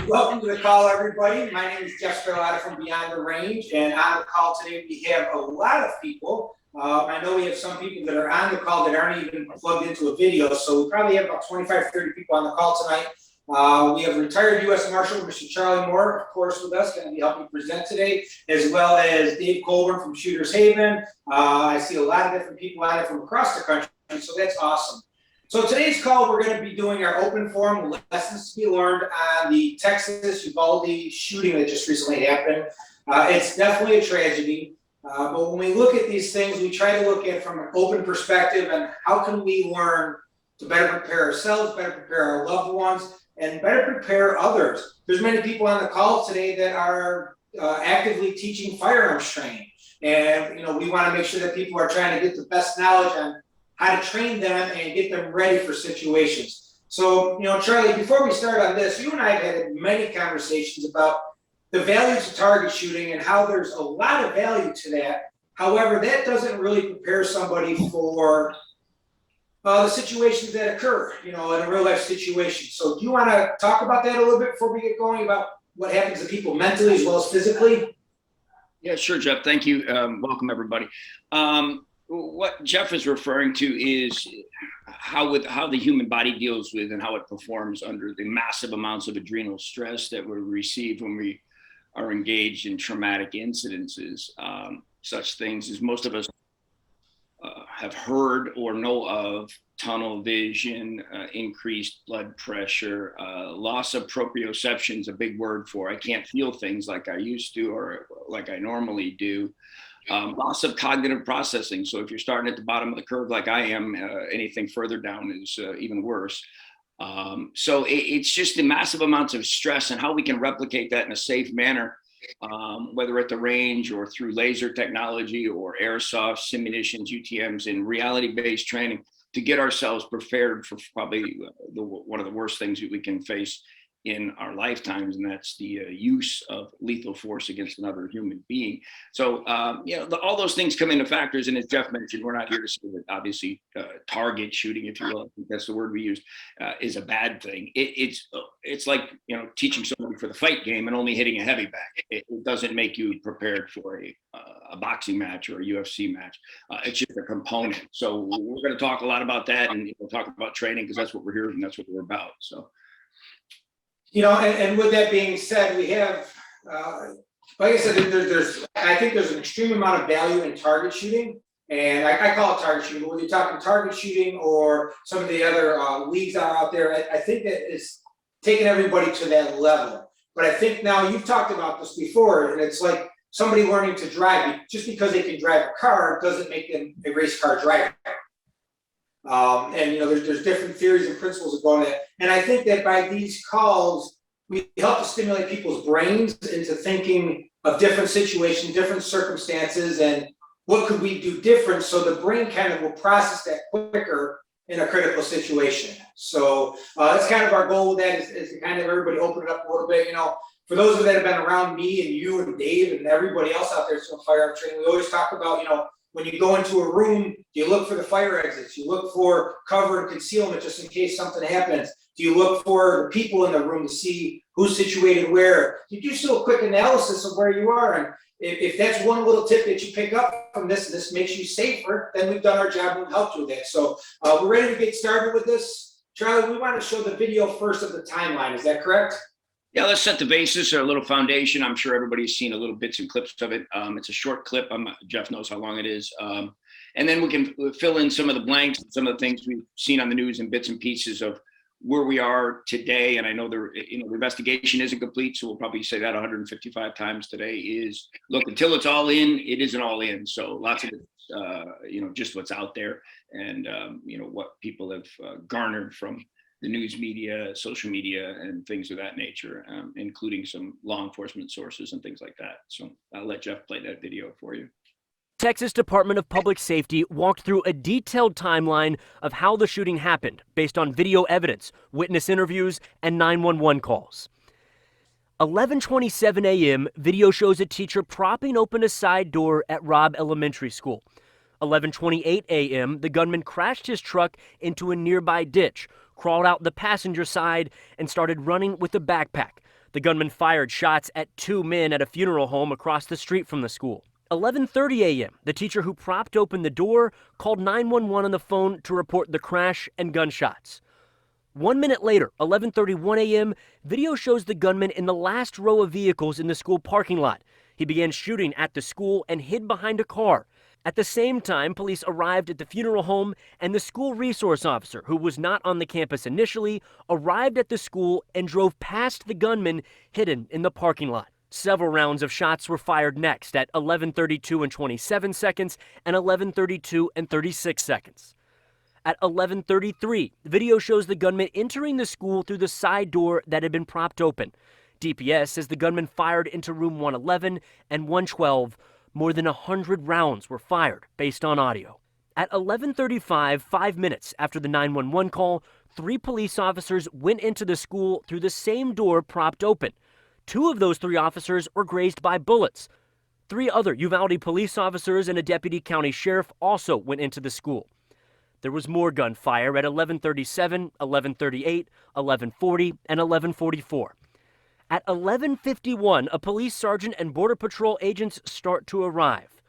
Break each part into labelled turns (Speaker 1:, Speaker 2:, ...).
Speaker 1: Welcome to the call, everybody. My name is Jeff Scarlatta from Beyond the Range, and on the call today we have a lot of people. I know we have some people that are on the call that aren't even plugged into a video, so we probably have about 25, 30 people on the call tonight. We have Retired U.S. Marshal Charlie Moore, of course, with us, going to be helping present today, as well as Dave Colburn from Shooters Haven. I see a lot of different people on it from across the country, so that's awesome. So today's call, we're going to be doing our open forum lessons to be learned on the Texas Uvalde shooting that just recently happened. It's definitely a tragedy, but when we look at these things, we try to look at it from an open perspective and how can we learn to better prepare ourselves, better prepare our loved ones, and better prepare others. There's many people on the call today that are actively teaching firearms training, and we want to make sure that people are trying to get the best knowledge on how to train them and get them ready for situations. So, Charlie, before we start on this, you and I have had many conversations about the values of target shooting and how there's a lot of value to that. However, that doesn't really prepare somebody for the situations that occur, in a real life situation. So do you want to talk about that a little bit before we get going about what happens to people mentally as well as physically?
Speaker 2: Yeah, sure, Jeff. Thank you. Welcome, everybody. What Jeff is referring to is how the human body deals with and how it performs under the massive amounts of adrenal stress that we receive when we are engaged in traumatic incidences. Such things as most of us have heard or know of: tunnel vision, increased blood pressure, loss of proprioception is a big word for I can't feel things like I used to or like I normally do. Loss of cognitive processing. So if you're starting at the bottom of the curve like I am, anything further down is even worse. So it's just the massive amounts of stress and how we can replicate that in a safe manner, whether at the range or through laser technology or airsoft, simunitions, UTMs, and reality-based training to get ourselves prepared for probably one of the worst things that we can face in our lifetimes, and that's the use of lethal force against another human being. So, all those things come into factors. And as Jeff mentioned, we're not here to say that obviously target shooting, if you will, I think that's the word we use, is a bad thing. It's like teaching somebody for the fight game and only hitting a heavy bag. It doesn't make you prepared for a boxing match or a UFC match. It's just a component. So we're going to talk a lot about that, and we'll talk about training because that's what we're here and that's what we're about. So.
Speaker 1: And with that being said, we have, like I said, I think there's an extreme amount of value in target shooting, and I call it target shooting, but when you're talking target shooting or some of the other leagues that are out there, I think that it's taking everybody to that level. But I think now you've talked about this before, and it's like somebody learning to drive. Just because they can drive a car doesn't make them a race car driver. There's different theories and principles that go on that. And I think that by these calls, we help to stimulate people's brains into thinking of different situations, different circumstances, and what could we do different so the brain kind of will process that quicker in a critical situation. So that's kind of our goal with that is to kind of everybody open it up a little bit. For those of you that have been around me and you and Dave and everybody else out there doing firearm training, we always talk about, when you go into a room, do you look for the fire exits? You look for cover and concealment just in case something happens. Do you look for the people in the room to see who's situated where? You do still a quick analysis of where you are. And if that's one little tip that you pick up from this, and this makes you safer, then we've done our job and we've helped you with that. So we're ready to get started with this. Charlie, we want to show the video first of the timeline. Is that correct?
Speaker 2: Yeah, let's set the basis or a little foundation. I'm sure everybody's seen a little bits and clips of it. It's a short clip. Jeff knows how long it is. And then we can fill in some of the blanks, some of the things we've seen on the news and bits and pieces of where we are today. And I know the investigation isn't complete, so we'll probably say that 155 times today is, look, until it's all in, it isn't all in. So lots of it, just what's out there and, what people have garnered from the news media, social media, and things of that nature, including some law enforcement sources and things like that. So I'll let Jeff play that video for you.
Speaker 3: Texas Department of Public Safety walked through a detailed timeline of how the shooting happened based on video evidence, witness interviews, and 911 calls. 11:27 a.m., video shows a teacher propping open a side door at Robb Elementary School. 11:28 a.m., the gunman crashed his truck into a nearby ditch, crawled out the passenger side, and started running with a backpack. The gunman fired shots at 2 men at a funeral home across the street from the school. 11:30 a.m., the teacher who propped open the door called 911 on the phone to report the crash and gunshots. 1 minute later, 11:31 a.m., video shows the gunman in the last row of vehicles in the school parking lot. He began shooting at the school and hid behind a car. At the same time, police arrived at the funeral home, and the school resource officer, who was not on the campus initially, arrived at the school and drove past the gunman hidden in the parking lot. Several rounds of shots were fired next at 11:32 and 27 seconds and 11:32 and 36 seconds. At 11:33, video shows the gunman entering the school through the side door that had been propped open. DPS says the gunman fired into room 111 and 112. More than 100 rounds were fired based on audio. At 11:35, 5 minutes after the 911 call, 3 police officers went into the school through the same door propped open. 2 of those 3 officers were grazed by bullets. 3 other Uvalde police officers and a deputy county sheriff also went into the school. There was more gunfire at 11:37, 11:38, 11:40, and 11:44. At 11:51, a police sergeant and Border Patrol agents start to arrive.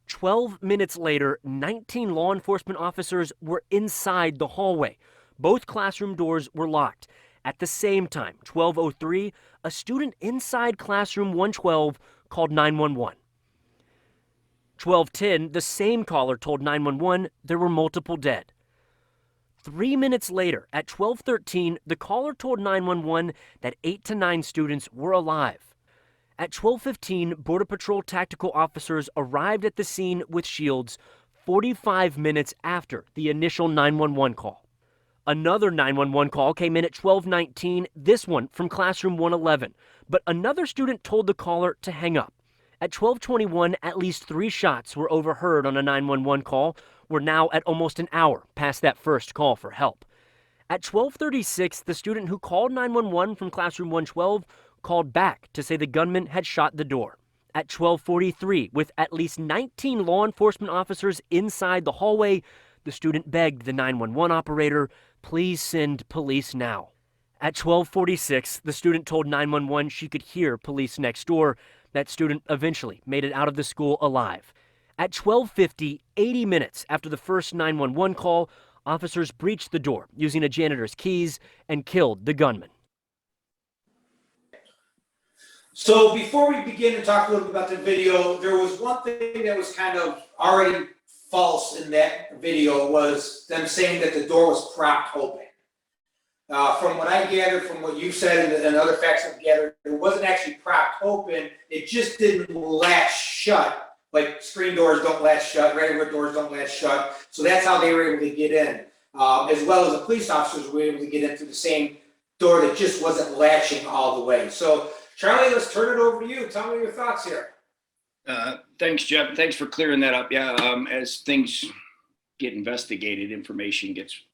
Speaker 3: 12 minutes later, 19 law enforcement officers were inside the hallway. Both classroom doors were locked. At the same time, 12:03, a student inside classroom 112 called 911. 12:10, the same caller told 911 there were multiple dead. 3 minutes later, at 12:13, the caller told 911 that 8 to 9 students were alive. At 12:15, Border Patrol tactical officers arrived at the scene with shields 45 minutes after the initial 911 call. Another 911 call came in at 12:19, this one from classroom 111, but another student told the caller to hang up. At 12:21, at least 3 shots were overheard on a 911 call. We're now at almost an hour past that first call for help. At 12:36, the student who called 911 from classroom 112 called back to say the gunman had shot the door. At 12:43, with at least 19 law enforcement officers inside the hallway, the student begged the 911 operator, "Please send police now." At 12:46, the student told 911 she could hear police next door. That student eventually made it out of the school alive. At 12:50, 80 minutes after the first 911 call, officers breached the door using a janitor's keys and killed the gunman.
Speaker 1: So before we begin to talk a little bit about the video, there was one thing that was kind of already false in that video, was them saying that the door was propped open. From what I gathered, from what you said and other facts I've gathered, it wasn't actually propped open. It just didn't latch shut. Like screen doors don't latch shut, regular doors don't latch shut. So that's how they were able to get in. As well as the police officers were able to get in through the same door that just wasn't latching all the way. So Charlie, let's turn it over to you. Tell me your thoughts here.
Speaker 2: Thanks, Jeff. Thanks for clearing that up. Yeah, as things get investigated, information gets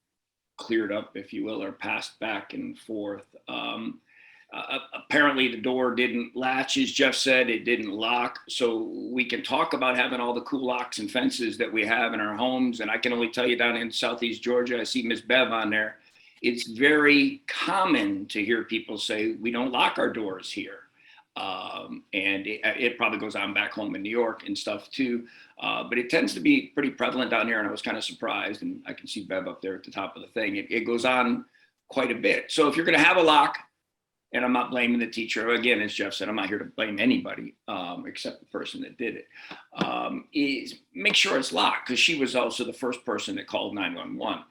Speaker 2: cleared up, if you will, or passed back and forth. Apparently the door didn't latch, as Jeff said, it didn't lock. So we can talk about having all the cool locks and fences that we have in our homes. And I can only tell you down in Southeast Georgia, I see Miss Bev on there. It's very common to hear people say, we don't lock our doors here. And it probably goes on back home in New York and stuff too. But it tends to be pretty prevalent down here, and I was kind of surprised, and I can see Bev up there at the top of the thing. It goes on quite a bit. So if you're going to have a lock, and I'm not blaming the teacher, again, as Jeff said, I'm not here to blame anybody except the person that did it, is make sure it's locked, because she was also the first person that called 911.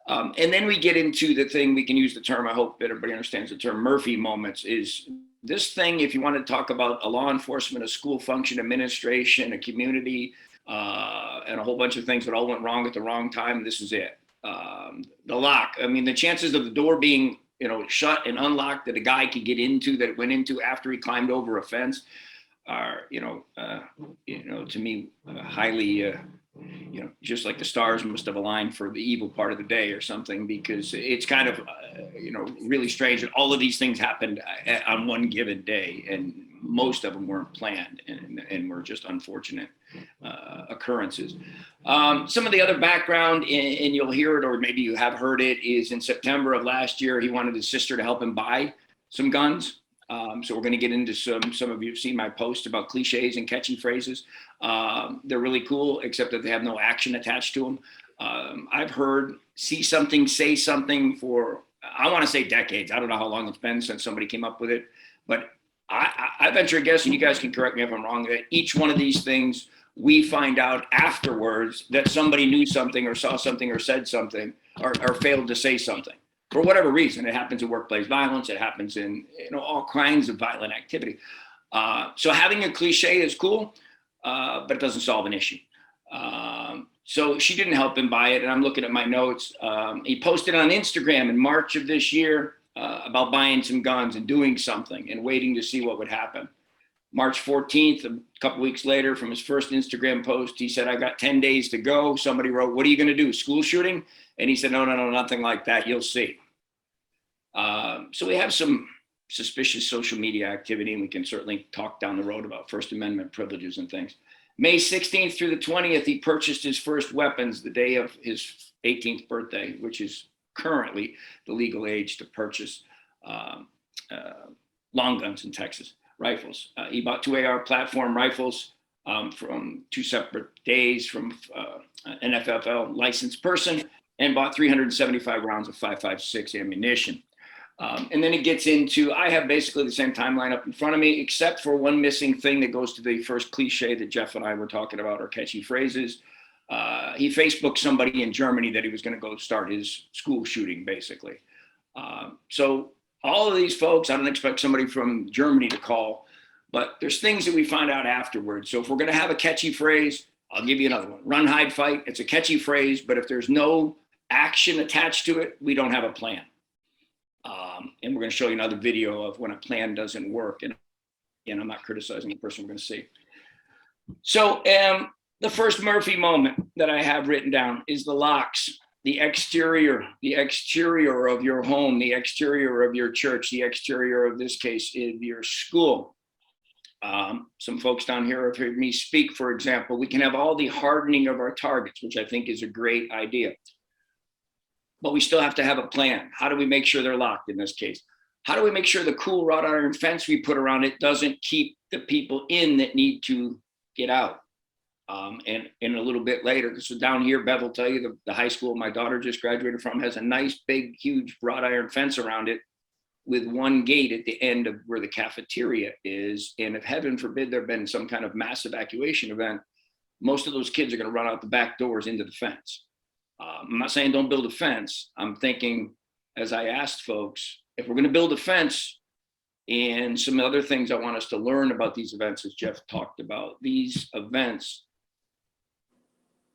Speaker 2: And then we get into the thing, we can use the term, I hope that everybody understands the term, Murphy moments, is this thing, if you want to talk about a law enforcement, a school function, administration, a community, and a whole bunch of things that all went wrong at the wrong time, this is it. The lock, I mean, the chances of the door being, shut and unlocked that a guy could get into, that it went into after he climbed over a fence are, to me, highly, just like the stars must have aligned for the evil part of the day or something, because it's kind of, really strange that all of these things happened on one given day, and most of them weren't planned and were just unfortunate occurrences. Some of the other background, and you'll hear it, or maybe you have heard it, is in September of last year, he wanted his sister to help him buy some guns. So we're going to get into some of you have seen my post about cliches and catchy phrases. They're really cool, except that they have no action attached to them. I've heard see something, say something for, I want to say decades. I don't know how long it's been since somebody came up with it, but I venture a guess, and you guys can correct me if I'm wrong, that each one of these things, we find out afterwards that somebody knew something or saw something or said something or failed to say something. For whatever reason, it happens in workplace violence. It happens in all kinds of violent activity. So having a cliche is cool, but it doesn't solve an issue. So she didn't help him buy it, and I'm looking at my notes. He posted on Instagram in March of this year about buying some guns and doing something and waiting to see what would happen. March 14th, a couple weeks later, from his first Instagram post, he said, "I got 10 days to go." Somebody wrote, "What are you going to do? School shooting?" And he said, "No, nothing like that. You'll see." So we have some suspicious social media activity, and we can certainly talk down the road about First Amendment privileges and things. May 16th through the 20th, he purchased his first weapons the day of his 18th birthday, which is currently the legal age to purchase long guns in Texas, rifles. He bought 2 AR platform rifles from 2 separate days from an FFL licensed person, and bought 375 rounds of 5.56 ammunition. And then it gets into, I have basically the same timeline up in front of me, except for one missing thing that goes to the first cliche that Jeff and I were talking about, or catchy phrases. He Facebooked somebody in Germany that he was going to go start his school shooting, basically. So all of these folks, I don't expect somebody from Germany to call, but there's things that we find out afterwards. So if we're going to have a catchy phrase, I'll give you another one. Run, hide, fight. It's a catchy phrase, but if there's no action attached to it, we don't have a plan. And we're going to show you another video of when a plan doesn't work. And I'm not criticizing the person we're going to see. So the first Murphy moment that I have written down is the locks, the exterior of your home, the exterior of your church, the exterior of this case in your school. Some folks down here have heard me speak, for example. We can have all the hardening of our targets, which I think is a great idea. But we still have to have a plan. How do we make sure they're locked in this case? How do we make sure the cool wrought iron fence we put around it doesn't keep the people in that need to get out? And a little bit later, so down here, Bev will tell you the high school my daughter just graduated from has a nice, big, huge wrought iron fence around it with one gate at the end of where the cafeteria is. And if heaven forbid there had been some kind of mass evacuation event, most of those kids are going to run out the back doors into the fence. I'm not saying don't build a fence. I'm thinking, as I asked folks, if we're going to build a fence, and some other things I want us to learn about these events, as Jeff talked about, these events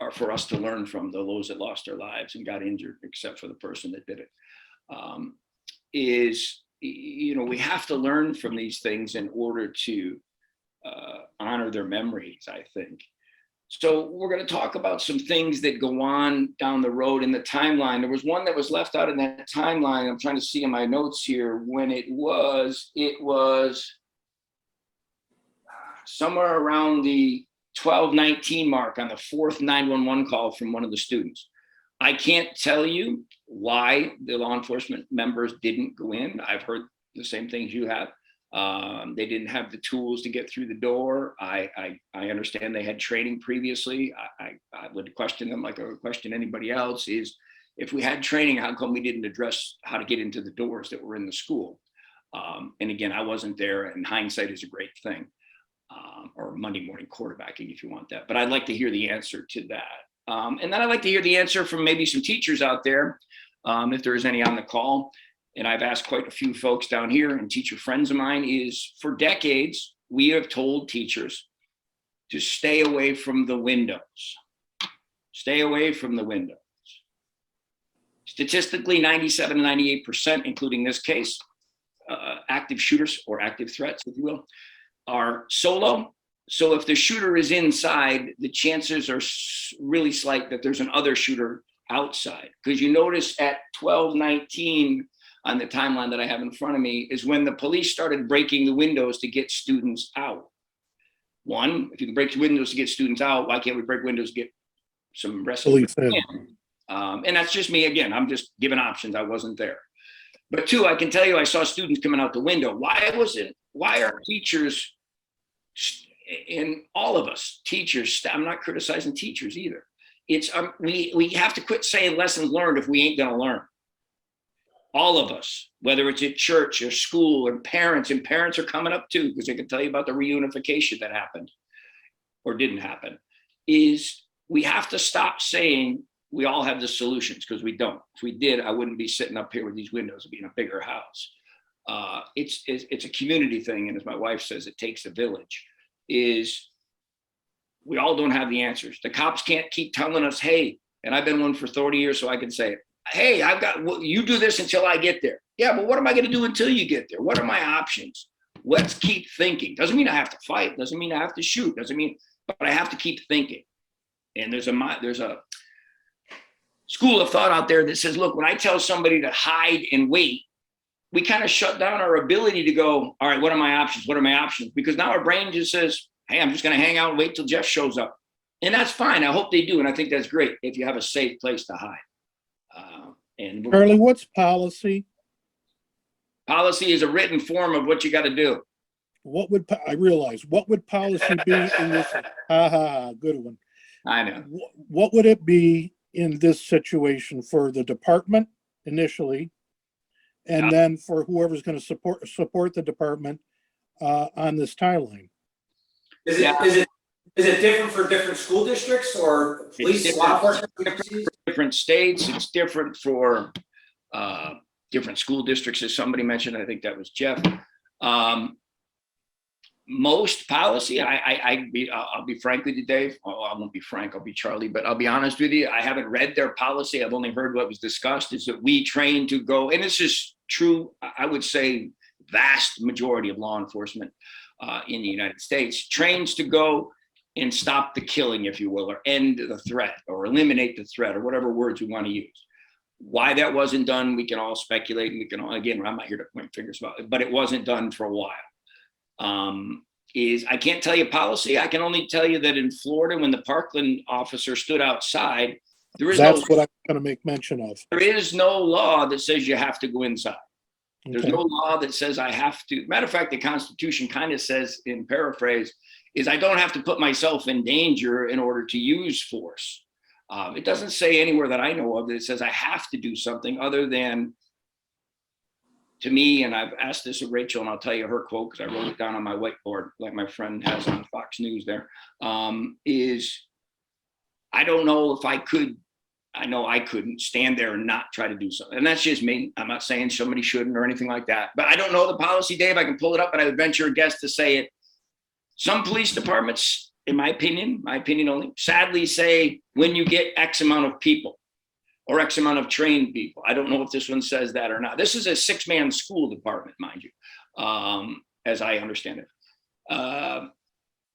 Speaker 2: are for us to learn from, those that lost their lives and got injured, except for the person that did it. We have to learn from these things in order to honor their memories, I think. So we're going to talk about some things that go on down the road in the timeline. There was one that was left out in that timeline. I'm trying to see in my notes here when it was somewhere around the 12:19 mark on the 4th 911 call from one of the students. I can't tell you why the law enforcement members didn't go in. I've heard the same things you have. They didn't have the tools to get through the door. I understand they had training previously. I would question them like I would question anybody else, is if we had training, how come we didn't address how to get into the doors that were in the school? And again, I wasn't there, and hindsight is a great thing, or Monday morning quarterbacking if you want that. But I'd like to hear the answer to that. And then I'd like to hear the answer from maybe some teachers out there, if there is any on the call. And I've asked quite a few folks down here and teacher friends of mine, is for decades, we have told teachers to stay away from the windows. Stay away from the windows. Statistically, 97 to 98%, including this case, active shooters or active threats, if you will, are solo. So if the shooter is inside, the chances are really slight that there's another shooter outside. Because you notice at 12:19, on the timeline that I have in front of me, is when the police started breaking the windows to get students out. One, if you can break the windows to get students out, why can't we break windows to get some rest? And that's just me. Again, I'm just giving options. I wasn't there. But two, I can tell you, I saw students coming out the window. Why are teachers, and all of us, teachers, I'm not criticizing teachers either. It's, we have to quit saying lessons learned if we ain't gonna learn. All of us, whether it's at church or school or parents, and parents are coming up too, because they can tell you about the reunification that happened or didn't happen, is we have to stop saying we all have the solutions, because we don't. If we did, I wouldn't be sitting up here with these windows. It'd be in a bigger house. It's a community thing, and as my wife says, it takes a village. Is we all don't have the answers. The cops can't keep telling us, hey, and I've been one for 30 years, so I can say it. Hey, you do this until I get there. Yeah, but what am I going to do until you get there? What are my options? Let's keep thinking. Doesn't mean I have to fight. Doesn't mean I have to shoot. Doesn't mean, but I have to keep thinking. And there's a school of thought out there that says, look, when I tell somebody to hide and wait, we kind of shut down our ability to go, all right, what are my options? What are my options? Because now our brain just says, hey, I'm just going to hang out and wait till Jeff shows up. And that's fine. I hope they do. And I think that's great if you have a safe place to hide.
Speaker 4: Charlie, what's policy?
Speaker 2: Policy is a written form of what you got to do.
Speaker 4: What would policy be in this? Good one.
Speaker 2: I know.
Speaker 4: What would it be in this situation for the department initially, and then for whoever's going to support the department on this timeline?
Speaker 1: Is it different for different school districts or police, law enforcement agencies?
Speaker 2: Different states. It's different for different school districts, as somebody mentioned. I think that was Jeff. Most policy, I'll be frank with you, Dave. Oh, I won't be frank, I'll be Charlie, but I'll be honest with you. I haven't read their policy. I've only heard what was discussed, is that we train to go, and this is true, I would say vast majority of law enforcement in the United States trains to go and stop the killing, if you will, or end the threat, or eliminate the threat, or whatever words we want to use. Why that wasn't done, we can all speculate, and we can all, again, I'm not here to point fingers about it, but it wasn't done for a while. I can't tell you policy. I can only tell you that in Florida, when the Parkland officer stood outside,
Speaker 4: That's what I'm going to make mention of.
Speaker 2: There is no law that says you have to go inside. There's no law that says I have to. Matter of fact, the Constitution kind of says, in paraphrase, is I don't have to put myself in danger in order to use force. It doesn't say anywhere that I know of that it says I have to do something other than, to me, and I've asked this of Rachel, and I'll tell you her quote because I wrote it down on my whiteboard, like my friend has on Fox News there, is I don't know if I could, I know I couldn't stand there and not try to do something. And that's just me. I'm not saying somebody shouldn't or anything like that, but I don't know the policy, Dave. I can pull it up, but I would venture a guess to say it. Some police departments, in my opinion only, sadly say when you get X amount of people or X amount of trained people. I don't know if this one says that or not. This is a 6-man school department, mind you, as I understand it.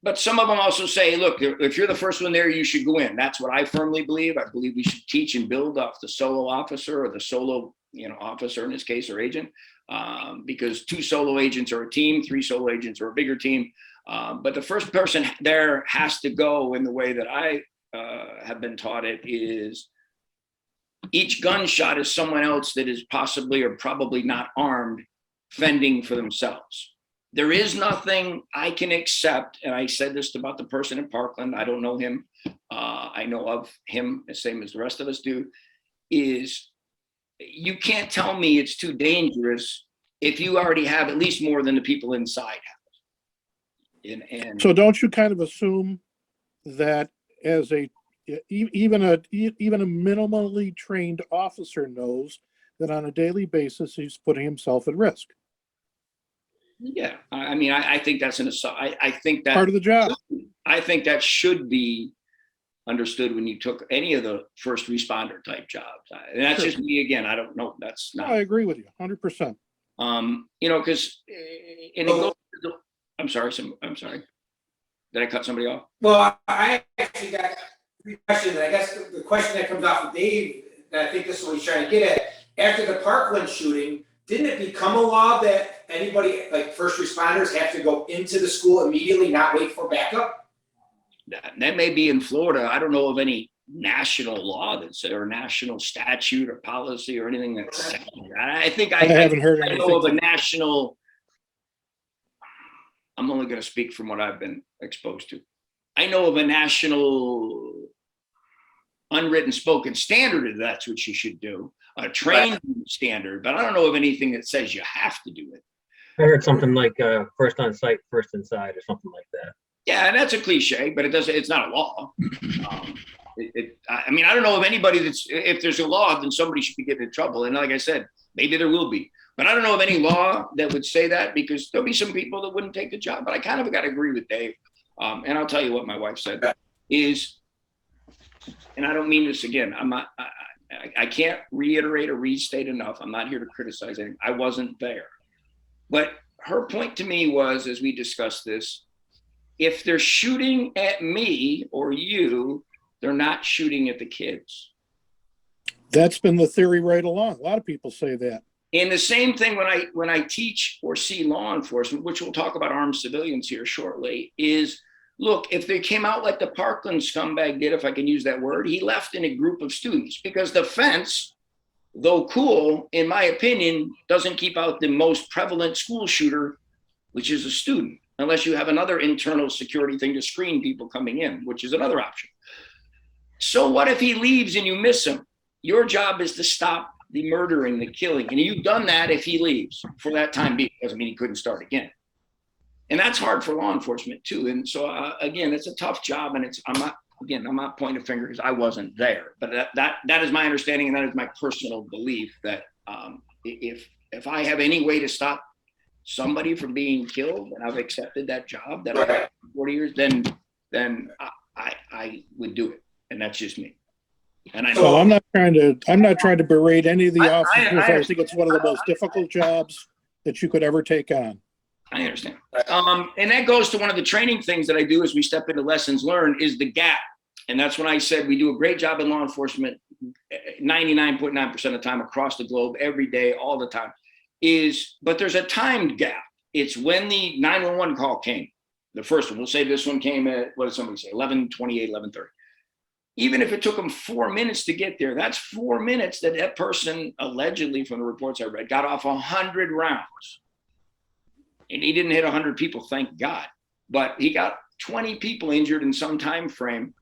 Speaker 2: But some of them also say, look, if you're the first one there, you should go in. That's what I firmly believe. I believe we should teach and build off the solo officer, or the solo, officer in this case, or agent, because 2 solo agents are a team, 3 solo agents are a bigger team. But the first person there has to go in the way that I have been taught it is each gunshot is someone else that is possibly or probably not armed, fending for themselves. There is nothing I can accept, and I said this about the person in Parkland, I don't know him, I know of him the same as the rest of us do, is you can't tell me it's too dangerous if you already have at least more than the people inside have. And
Speaker 4: so don't you kind of assume that as even a minimally trained officer knows that on a daily basis he's putting himself at risk?
Speaker 2: Yeah, I mean, I think that's an assault. I think that
Speaker 4: part of the job.
Speaker 2: I think that should be understood when you took any of the first responder type jobs. And that's just me again. I don't know. That's not.
Speaker 4: No, I agree with you 100%.
Speaker 2: Because I'm sorry. Did I cut somebody off?
Speaker 1: Well, I actually got 3 questions. I guess the question that comes off of Dave, and I think this is what he's trying to get at. After the Parkland shooting, didn't it become a law that anybody, like first responders, have to go into the school immediately, not wait for backup?
Speaker 2: That may be in Florida. I don't know of any national law that's or national statute or policy or anything that's. I think
Speaker 4: I haven't heard
Speaker 2: I know of a
Speaker 4: anything.
Speaker 2: national. I'm only going to speak from what I've been exposed to. I know of a national unwritten spoken standard if that's what you should do, a trained standard, but I don't know of anything that says you have to do it.
Speaker 5: I heard something like first on site, first inside, or something like that.
Speaker 2: Yeah, and that's a cliche, but it's not a law. I mean, I don't know of anybody if there's a law, then somebody should be getting in trouble. And like I said, maybe there will be, but I don't know of any law that would say that, because there'll be some people that wouldn't take the job. But I kind of got to agree with Dave. And I'll tell you what my wife said is, and I don't mean this again, I can't reiterate or restate enough. I'm not here to criticize anything. I wasn't there. But her point to me was, as we discussed this, if they're shooting at me or you, they're not shooting at the kids.
Speaker 4: That's been the theory right along. A lot of people say that.
Speaker 2: And the same thing when I teach or see law enforcement, which we'll talk about armed civilians here shortly, is look, if they came out like the Parkland scumbag did, if I can use that word, he left in a group of students, because the fence, though cool, in my opinion, doesn't keep out the most prevalent school shooter, which is a student, unless you have another internal security thing to screen people coming in, which is another option. So what if he leaves and you miss him? Your job is to stop the murdering, the killing. And you've done that if he leaves for that time being. Doesn't mean he couldn't start again. And that's hard for law enforcement too. And so again, it's a tough job, and I'm not pointing a finger because I wasn't there, but that is my understanding, and that is my personal belief that if I have any way to stop somebody from being killed, and I've accepted that job that I've had for 40 years, then I would do it, and that's just me. And I know.
Speaker 4: So I'm not trying to berate any of the officers. I think it's one of the most difficult jobs that you could ever take on.
Speaker 2: I understand. And that goes to one of the training things that I do as we step into lessons learned is the gap. And that's when I said we do a great job in law enforcement 99.9% of the time across the globe, every day, all the time, but there's a timed gap. It's when the 911 call came, the first one. We'll say this one came at, what did somebody say, 11:28, 11:30. Even if it took them 4 minutes to get there, that's 4 minutes that person, allegedly from the reports I read, got off 100 rounds. And he didn't hit 100 people, thank God. But he got 20 people injured in some time frame.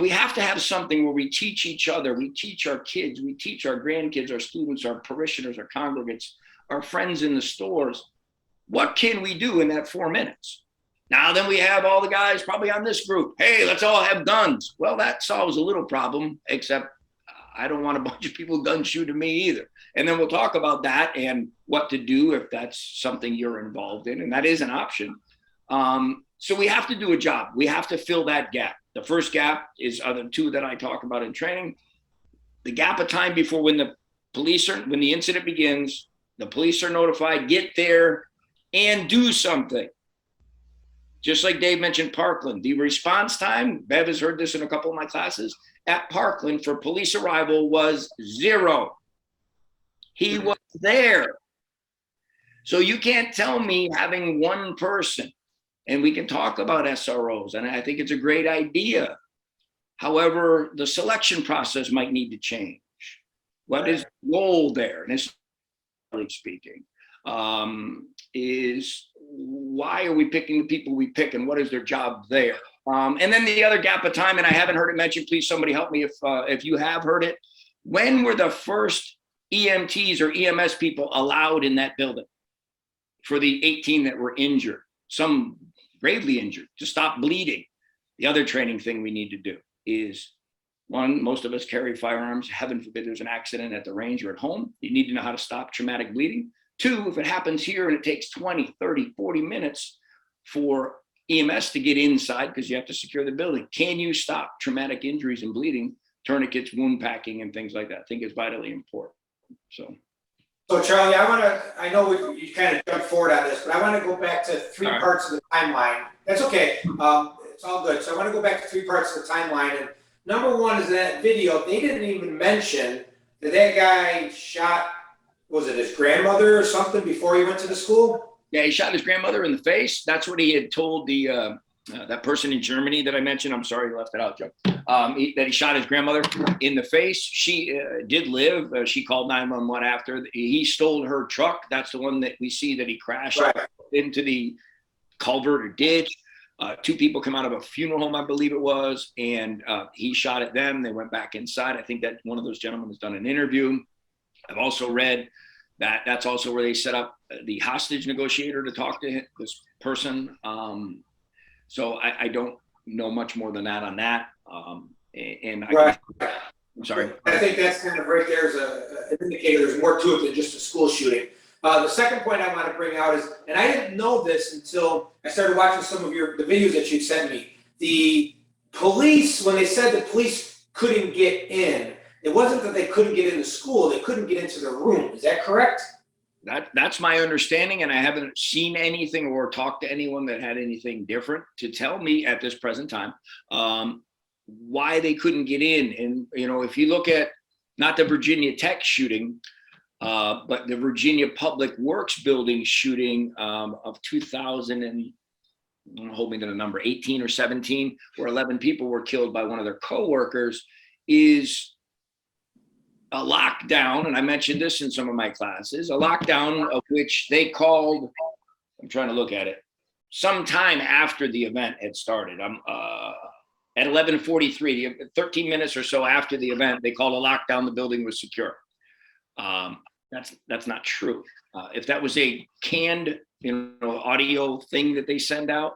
Speaker 2: We have to have something where we teach each other, we teach our kids, we teach our grandkids, our students, our parishioners, our congregants, our friends in the stores. What can we do in that 4 minutes? Now then we have all the guys probably on this group. Hey, let's all have guns. Well, that solves a little problem, except I don't want a bunch of people gun shooting me either. And then we'll talk about that and what to do if that's something you're involved in. And that is an option. So we have to do a job. We have to fill that gap. The first gap is the two that I talk about in training. The gap of time before when the incident begins, the police are notified, get there and do something. Just like Dave mentioned Parkland, the response time, Bev has heard this in a couple of my classes, at Parkland for police arrival was 0. He was there. So you can't tell me having one person, and we can talk about SROs, and I think it's a great idea. However, the selection process might need to change. What is the goal there? And it's speaking, is why are we picking the people we pick and what is their job there? And then the other gap of time, and I haven't heard it mentioned, please somebody help me if you have heard it. When were the first EMTs or EMS people allowed in that building for the 18 that were injured, some gravely injured, to stop bleeding? The other training thing we need to do is, one, most of us carry firearms. Heaven forbid there's an accident at the range or at home. You need to know how to stop traumatic bleeding. 2, if it happens here and it takes 20, 30, 40 minutes for EMS to get inside because you have to secure the building, can you stop traumatic injuries and bleeding, tourniquets, wound packing, and things like that? I think it's vitally important. So
Speaker 1: Charlie, I know you kind of jumped forward on this, but I want to go back to three parts of the timeline. That's okay. It's all good. So I want to go back to 3 parts of the timeline. And number 1 is that video. They didn't even mention that guy shot, was it his grandmother or something before he went to the school?
Speaker 2: Yeah, he shot his grandmother in the face. That's what he had told the that person in Germany that I mentioned. I'm sorry you left it out, Joe. that he shot his grandmother in the face. She did live. She called 911 after. He stole her truck. That's the one that we see that he crashed into the culvert or ditch. 2 people come out of a funeral home, I believe it was, and he shot at them. They went back inside. I think that one of those gentlemen has done an interview. I've also read that that's also where they set up the hostage negotiator to talk to this person. So I don't know much more than that on that. And I'm sorry.
Speaker 1: I think that's kind of right there as an indicator. There's more to it than just a school shooting. The second point I want to bring out is, and I didn't know this until I started watching some of the videos that you sent me. The police, when they said the police couldn't get in, it wasn't that they couldn't get into school, they couldn't get into the room. Is that correct?
Speaker 2: That's my understanding, and I haven't seen anything or talked to anyone that had anything different to tell me at this present time why they couldn't get in. And, you know, if you look at not the Virginia Tech shooting, but the Virginia Public Works building shooting of 2000 and, hold me to the number, 18 or 17, where 11 people were killed by one of their coworkers, is a lockdown. And I mentioned this in some of my classes, a lockdown of which they called, I'm trying to look at it, sometime after the event had started. At 11:43, 13 minutes or so after the event, they called a lockdown. The building was secure. That's not true. If that was a canned, audio thing that they send out,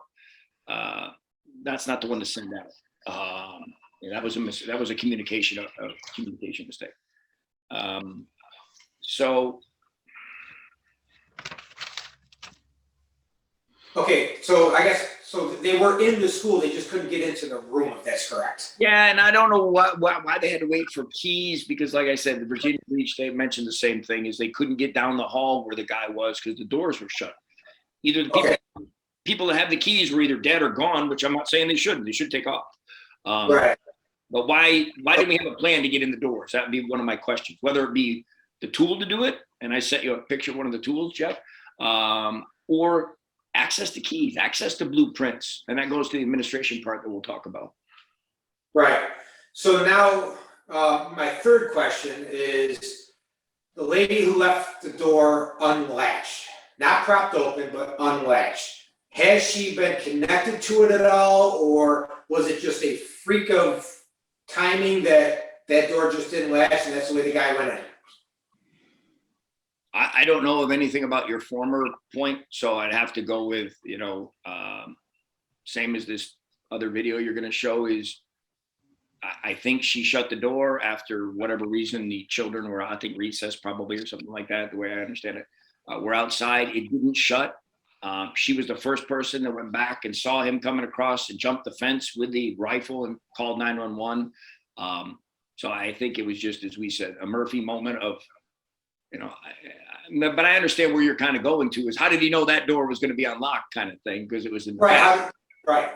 Speaker 2: that's not the one to send out. That was a communication mistake.
Speaker 1: Okay, so I guess, so they were in the school, they just couldn't get into the room, if that's correct.
Speaker 2: Yeah, and I don't know why they had to wait for keys, because like I said, the Virginia Beach, they mentioned the same thing, is they couldn't get down the hall where the guy was because the doors were shut. Either the people that have the keys were either dead or gone, which I'm not saying they shouldn't. They should take off.
Speaker 1: Right.
Speaker 2: But why didn't we have a plan to get in the doors? That would be one of my questions. Whether it be the tool to do it, and I sent you a picture of one of the tools, Jeff, or access to keys, access to blueprints, and that goes to the administration part that we'll talk about.
Speaker 1: Right. So now, my third question is, the lady who left the door unlatched, not propped open, but unlatched, has she been connected to it at all, or was it just a freak of timing that door just didn't latch and that's the way the guy went in?
Speaker 2: I don't know of anything about your former point, so I'd have to go with, same as this other video you're going to show is, I think she shut the door after whatever reason. The children were, I think, recess probably or something like that, the way I understand it. We're outside. It didn't shut. She was the first person that went back and saw him coming across and jumped the fence with the rifle and called 911. So I think it was just, as we said, a Murphy moment of, but I understand where you're kind of going to is, how did he know that door was going to be unlocked kind of thing? Because it was in the
Speaker 1: right. Right.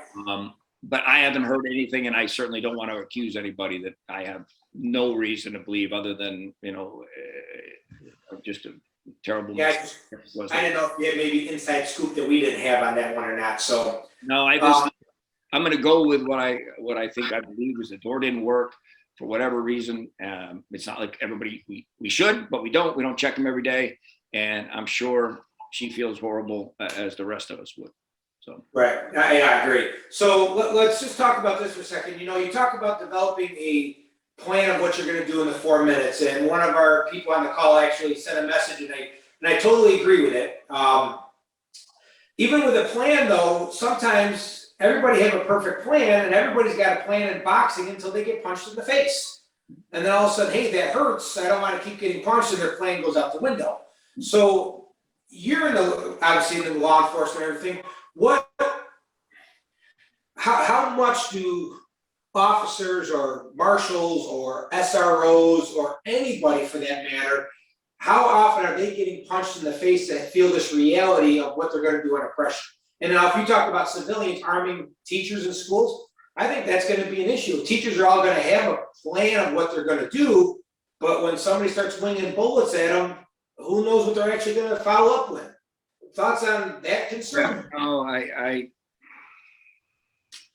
Speaker 2: But I haven't heard anything, and I certainly don't want to accuse anybody that I have no reason to believe other than, just a terrible mistake.
Speaker 1: I didn't know if you had maybe inside scoop that we didn't have on that one or not. So
Speaker 2: no, I'm going to go with what I think I believe was the door didn't work for whatever reason. It's not like everybody, we should, but we don't check them every day. And I'm sure she feels horrible as the rest of us would. So.
Speaker 1: Right, I agree. So let's just talk about this for a second. You talk about developing a plan of what you're going to do in the 4 minutes. And one of our people on the call actually sent a message, and I totally agree with it. Even with a plan though, sometimes everybody have a perfect plan, and everybody's got a plan in boxing until they get punched in the face. And then all of a sudden, hey, that hurts. I don't want to keep getting punched, and their plan goes out the window. So you're obviously in the law enforcement and everything. How much do officers or marshals or SROs or anybody for that matter, how often are they getting punched in the face to feel this reality of what they're going to do under pressure? And now if you talk about civilians arming teachers in schools, I think that's going to be an issue. Teachers are all going to have a plan of what they're going to do, but when somebody starts winging bullets at them, who knows what they're actually going to follow up with? Thoughts on that concern?
Speaker 2: Oh,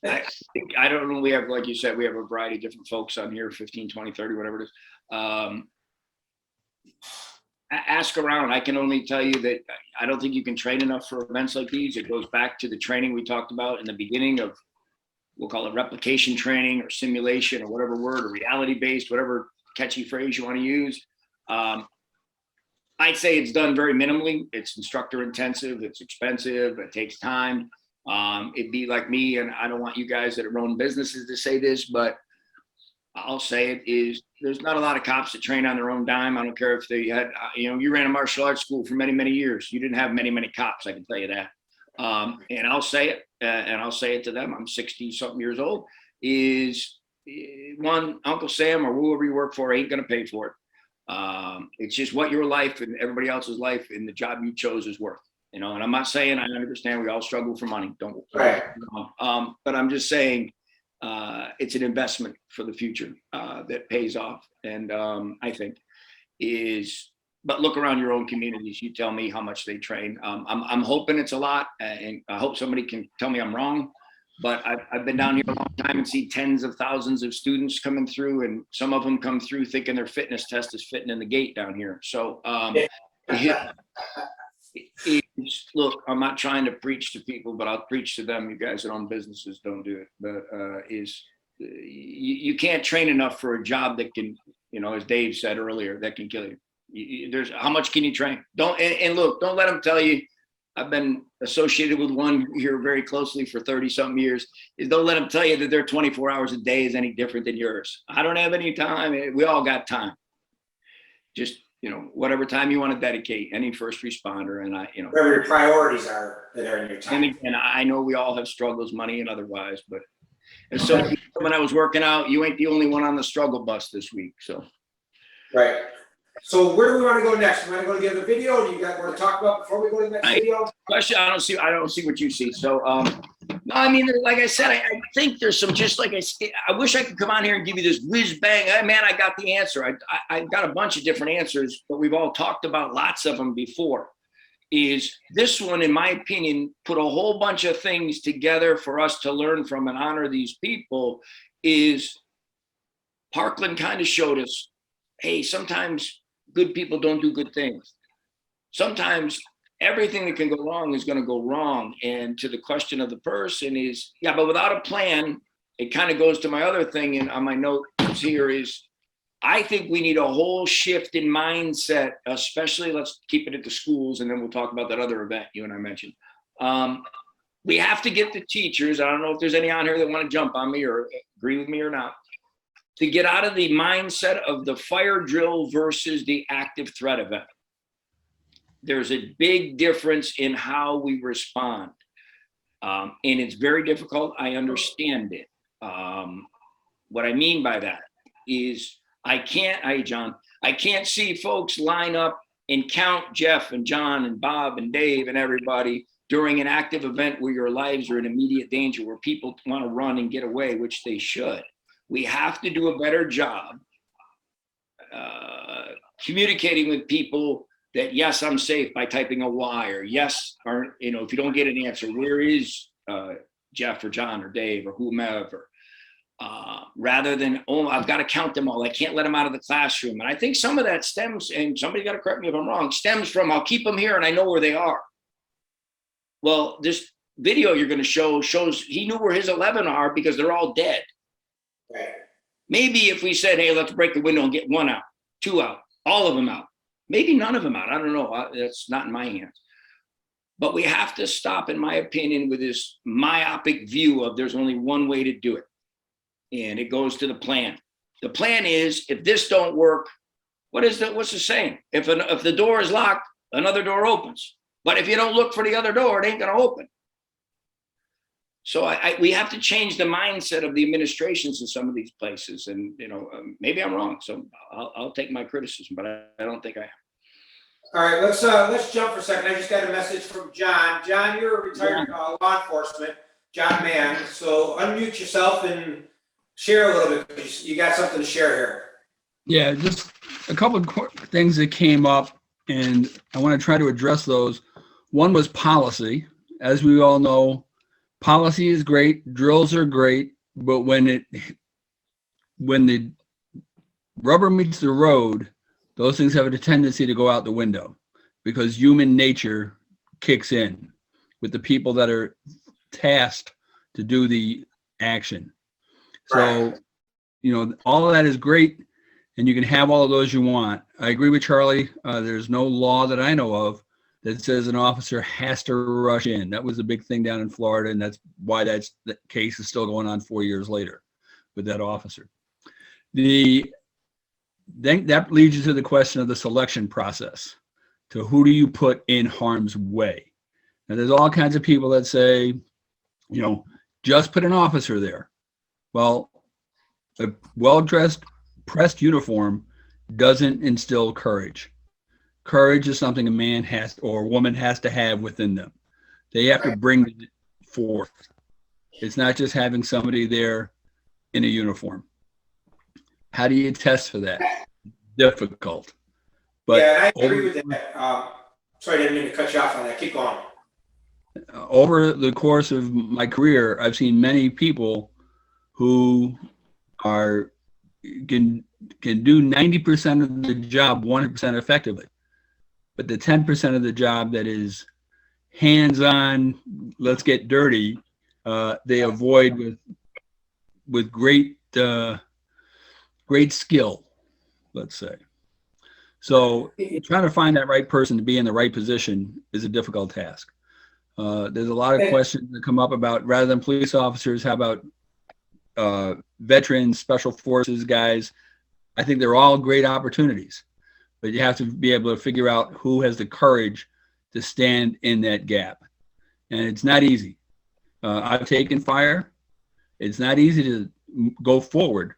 Speaker 2: I don't know. We have, like you said, we have a variety of different folks on here, 15, 20, 30, whatever it is. Ask around. I can only tell you that I don't think you can train enough for events like these. It goes back to the training we talked about in the beginning of, we'll call it replication training or simulation or whatever word, or reality-based, whatever catchy phrase you want to use. I'd say it's done very minimally. It's instructor intensive. It's expensive. It takes time. It'd be like me, and I don't want you guys that run businesses to say this, but I'll say it is, there's not a lot of cops that train on their own dime. I don't care if they had, you ran a martial arts school for many, many years. You didn't have many, many cops, I can tell you that. And I'll say it, and I'll say it to them. I'm 60 something years old, is one, Uncle Sam or whoever you work for ain't going to pay for it. It's just what your life and everybody else's life and the job you chose is worth, and I'm not saying, I understand we all struggle for money. Don't,
Speaker 1: Right.
Speaker 2: But I'm just saying, it's an investment for the future, that pays off. And, I think but look around your own communities. You tell me how much they train. I'm hoping it's a lot, and I hope somebody can tell me I'm wrong, but I've been down here a long time and see tens of thousands of students coming through, and some of them come through thinking their fitness test is fitting in the gate down here. So, look, I'm not trying to preach to people, but I'll preach to them. You guys that own businesses, don't do it. But you can't train enough for a job that can, as Dave said earlier, that can kill you. There's how much can you train? Look, don't let them tell you. I've been associated with one here very closely for 30 something years. Don't let them tell you that their 24 hours a day is any different than yours. I don't have any time. We all got time. Just, whatever time you want to dedicate, any first responder, and
Speaker 1: Whatever your priorities are that are in your time.
Speaker 2: And again, I know we all have struggles, money and otherwise, but and so when I was working out, you ain't the only one on the struggle bus this week. So,
Speaker 1: Right. So where do we want to go next? We want to go to the other video? Or do you got more to talk about before we go to the next video?
Speaker 2: question, I don't see what you see. So, no, I mean, like I said, I think there's some, just like I wish I could come on here and give you this whiz bang. Hey, man, I got the answer. I got a bunch of different answers, but we've all talked about lots of them before. Is this one, in my opinion, put a whole bunch of things together for us to learn from and honor these people. Is Parkland kind of showed us, hey, sometimes good people don't do good things. Sometimes everything that can go wrong is going to go wrong. And to the question of the person is, yeah, but without a plan, it kind of goes to my other thing. And on my notes here is, I think we need a whole shift in mindset, especially, let's keep it at the schools, and then we'll talk about that other event you and I mentioned. We have to get the teachers, I don't know if there's any on here that want to jump on me or agree with me or not, to get out of the mindset of the fire drill versus the active threat event. There's a big difference in how we respond. And it's very difficult. I understand it. What I mean by that is I can't see folks line up and count Jeff and John and Bob and Dave and everybody during an active event where your lives are in immediate danger, where people want to run and get away, which they should. We have to do a better job communicating with people that, yes, I'm safe by typing a Y, or yes, or, if you don't get an answer, where is Jeff or John or Dave or whomever, rather than, oh, I've got to count them all. I can't let them out of the classroom. And I think some of that stems, and somebody got to correct me if I'm wrong, stems from, I'll keep them here and I know where they are. Well, this video you're going to show shows he knew where his 11 are because they're all dead.
Speaker 1: Right.
Speaker 2: Maybe if we said, hey, let's break the window and get one out, two out, all of them out, maybe none of them out. I don't know. That's not in my hands. But we have to stop, in my opinion, with this myopic view of there's only one way to do it. And it goes to the plan. The plan is, if this don't work, what's the saying? If the door is locked, another door opens. But if you don't look for the other door, it ain't going to open. So we have to change the mindset of the administrations in some of these places. And, maybe I'm wrong. So I'll take my criticism, but I don't think I am.
Speaker 1: All right, let's jump for a second. I just got a message from John. John, you're a retired law enforcement, John Mann. So unmute yourself and share a little bit. You got something to share here.
Speaker 6: Yeah, just a couple of things that came up, and I want to try to address those. One was policy. As we all know, policy is great, drills are great, but when the rubber meets the road, those things have a tendency to go out the window because human nature kicks in with the people that are tasked to do the action. So, all of that is great, and you can have all of those you want. I agree with Charlie. There's no law that I know of that says an officer has to rush in. That was a big thing down in Florida, and that's why that case is still going on 4 years later with that officer. Then that leads you to the question of the selection process. To who do you put in harm's way? Now, there's all kinds of people that say, just put an officer there. Well, a well-dressed, pressed uniform doesn't instill courage. Courage is something a man has or a woman has to have within them. They have to bring it forth. It's not just having somebody there in a uniform. How do you test for that? Difficult. But
Speaker 1: yeah, I agree with that. Sorry, I didn't mean to cut you off on that. Keep going.
Speaker 6: Over the course of my career, I've seen many people who can do 90% of the job 100% effectively. But the 10% of the job that is hands-on, let's get dirty, they avoid with great skill, let's say. So trying to find that right person to be in the right position is a difficult task. There's a lot of questions that come up about, rather than police officers, how about veterans, special forces guys? I think they're all great opportunities, but you have to be able to figure out who has the courage to stand in that gap. And it's not easy. I've taken fire. It's not easy to go forward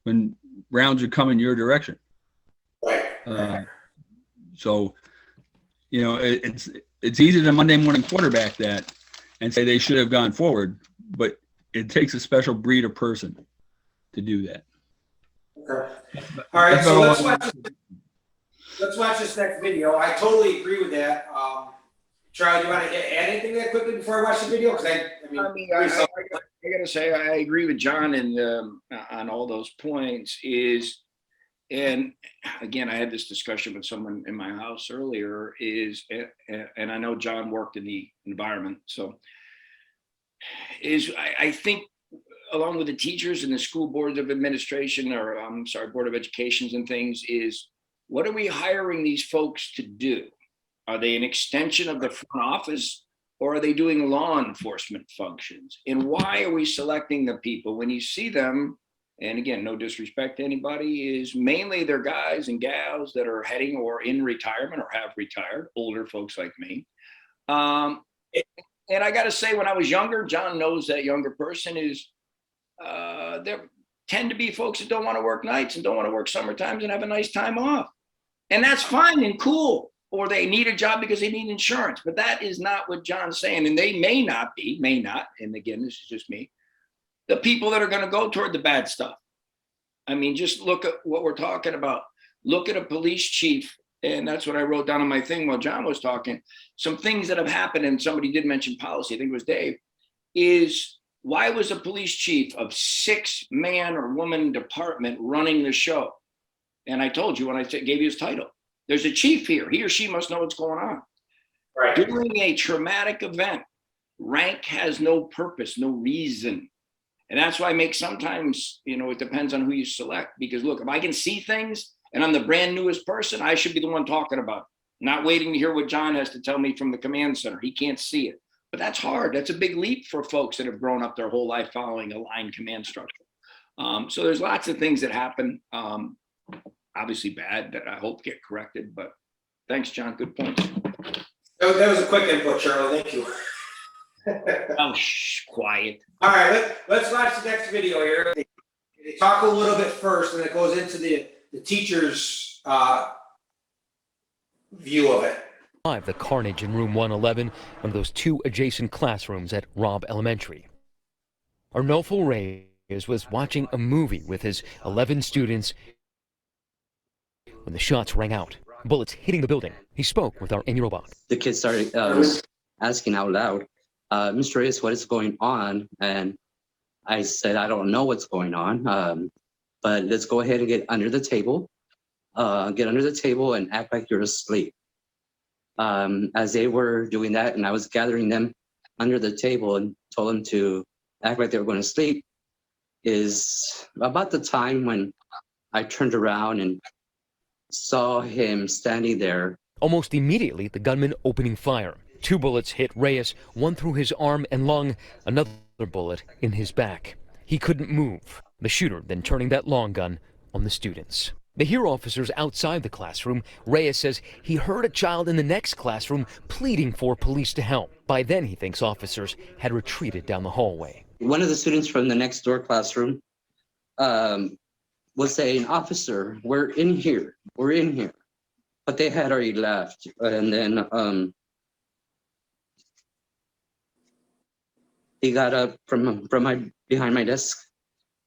Speaker 6: when rounds are coming your direction.
Speaker 1: Right.
Speaker 6: So, it's easy to Monday morning quarterback that and say they should have gone forward, but it takes a special breed of person to do that.
Speaker 1: Okay. All right, so let's watch this next video. I totally agree with that. Charlie, do you want to add anything to that quickly before I watch the video? Because
Speaker 2: I gotta say I agree with John and on all those points. And again, I had this discussion with someone in my house earlier. And I know John worked in the environment, so I think along with the teachers and the school boards of administration, or board of educations and things, is what are we hiring these folks to do? Are they an extension of the front office, or are they doing law enforcement functions? And why are we selecting the people when you see them? And again, no disrespect to anybody, is mainly they're guys and gals that are heading or in retirement or have retired, older folks like me. And I got to say, when I was younger, John knows that younger person is, there tend to be folks that don't want to work nights and don't want to work summer times and have a nice time off. And that's fine and cool. Or they need a job because they need insurance. But that is not what John's saying. And they may not, and again, this is just me, the people that are going to go toward the bad stuff. I mean, just look at what we're talking about. Look at a police chief. And that's what I wrote down on my thing while John was talking. Some things that have happened, and somebody did mention policy, I think it was Dave, is why was a police chief of 6-man or woman department running the show? And I told you when I gave you his title, there's a chief here. He or she must know what's going on.
Speaker 1: Right.
Speaker 2: During a traumatic event, rank has no purpose, no reason. And that's why I make sometimes, it depends on who you select. Because look, if I can see things and I'm the brand newest person, I should be the one talking about it, not waiting to hear what John has to tell me from the command center. He can't see it. But that's hard. That's a big leap for folks that have grown up their whole life following a line command structure. So there's lots of things that happen, obviously bad, that I hope get corrected. But thanks, John. Good point.
Speaker 1: That was a quick input, Charlie. Thank you.
Speaker 2: Oh, quiet.
Speaker 1: All right, let's watch the next video here. They talk a little bit first, and it goes into the teacher's view of it.
Speaker 3: The carnage in room 111, one of those 2 adjacent classrooms at Robb Elementary. Arnulfo Reyes was watching a movie with his 11 students when the shots rang out, bullets hitting the building. He spoke with our Amy Robach.
Speaker 7: The kids started asking out loud, Mr. Reyes, what is going on? And I said, I don't know what's going on, but let's go ahead and get under the table. Get under the table and act like you're asleep. As they were doing that, and I was gathering them under the table and told them to act like they were going to sleep, is about the time when I turned around and saw him standing there.
Speaker 8: Almost immediately, the gunman opening fire. 2 bullets hit Reyes, one through his arm and lung, another bullet in his back. He couldn't move. The shooter then turning that long gun on the students. They hear officers outside the classroom. Reyes says he heard a child in the next classroom pleading for police to help. By then, he thinks officers had retreated down the hallway.
Speaker 7: One of the students from the next door classroom was saying, "Officer, we're in here. We're in here." But they had already left. And then he got up from behind my desk,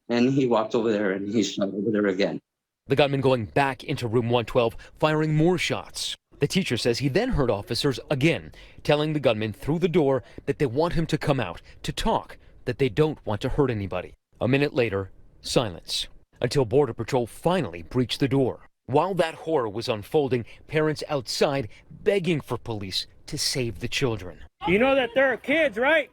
Speaker 7: and he walked over there and he shot over there again.
Speaker 8: The gunman going back into room 112, firing more shots. The teacher says he then heard officers again telling the gunman through the door that they want him to come out to talk, that they don't want to hurt anybody. A minute later, silence, until Border Patrol finally breached the door. While that horror was unfolding, parents outside begging for police to save the children.
Speaker 9: You know that there are kids, right?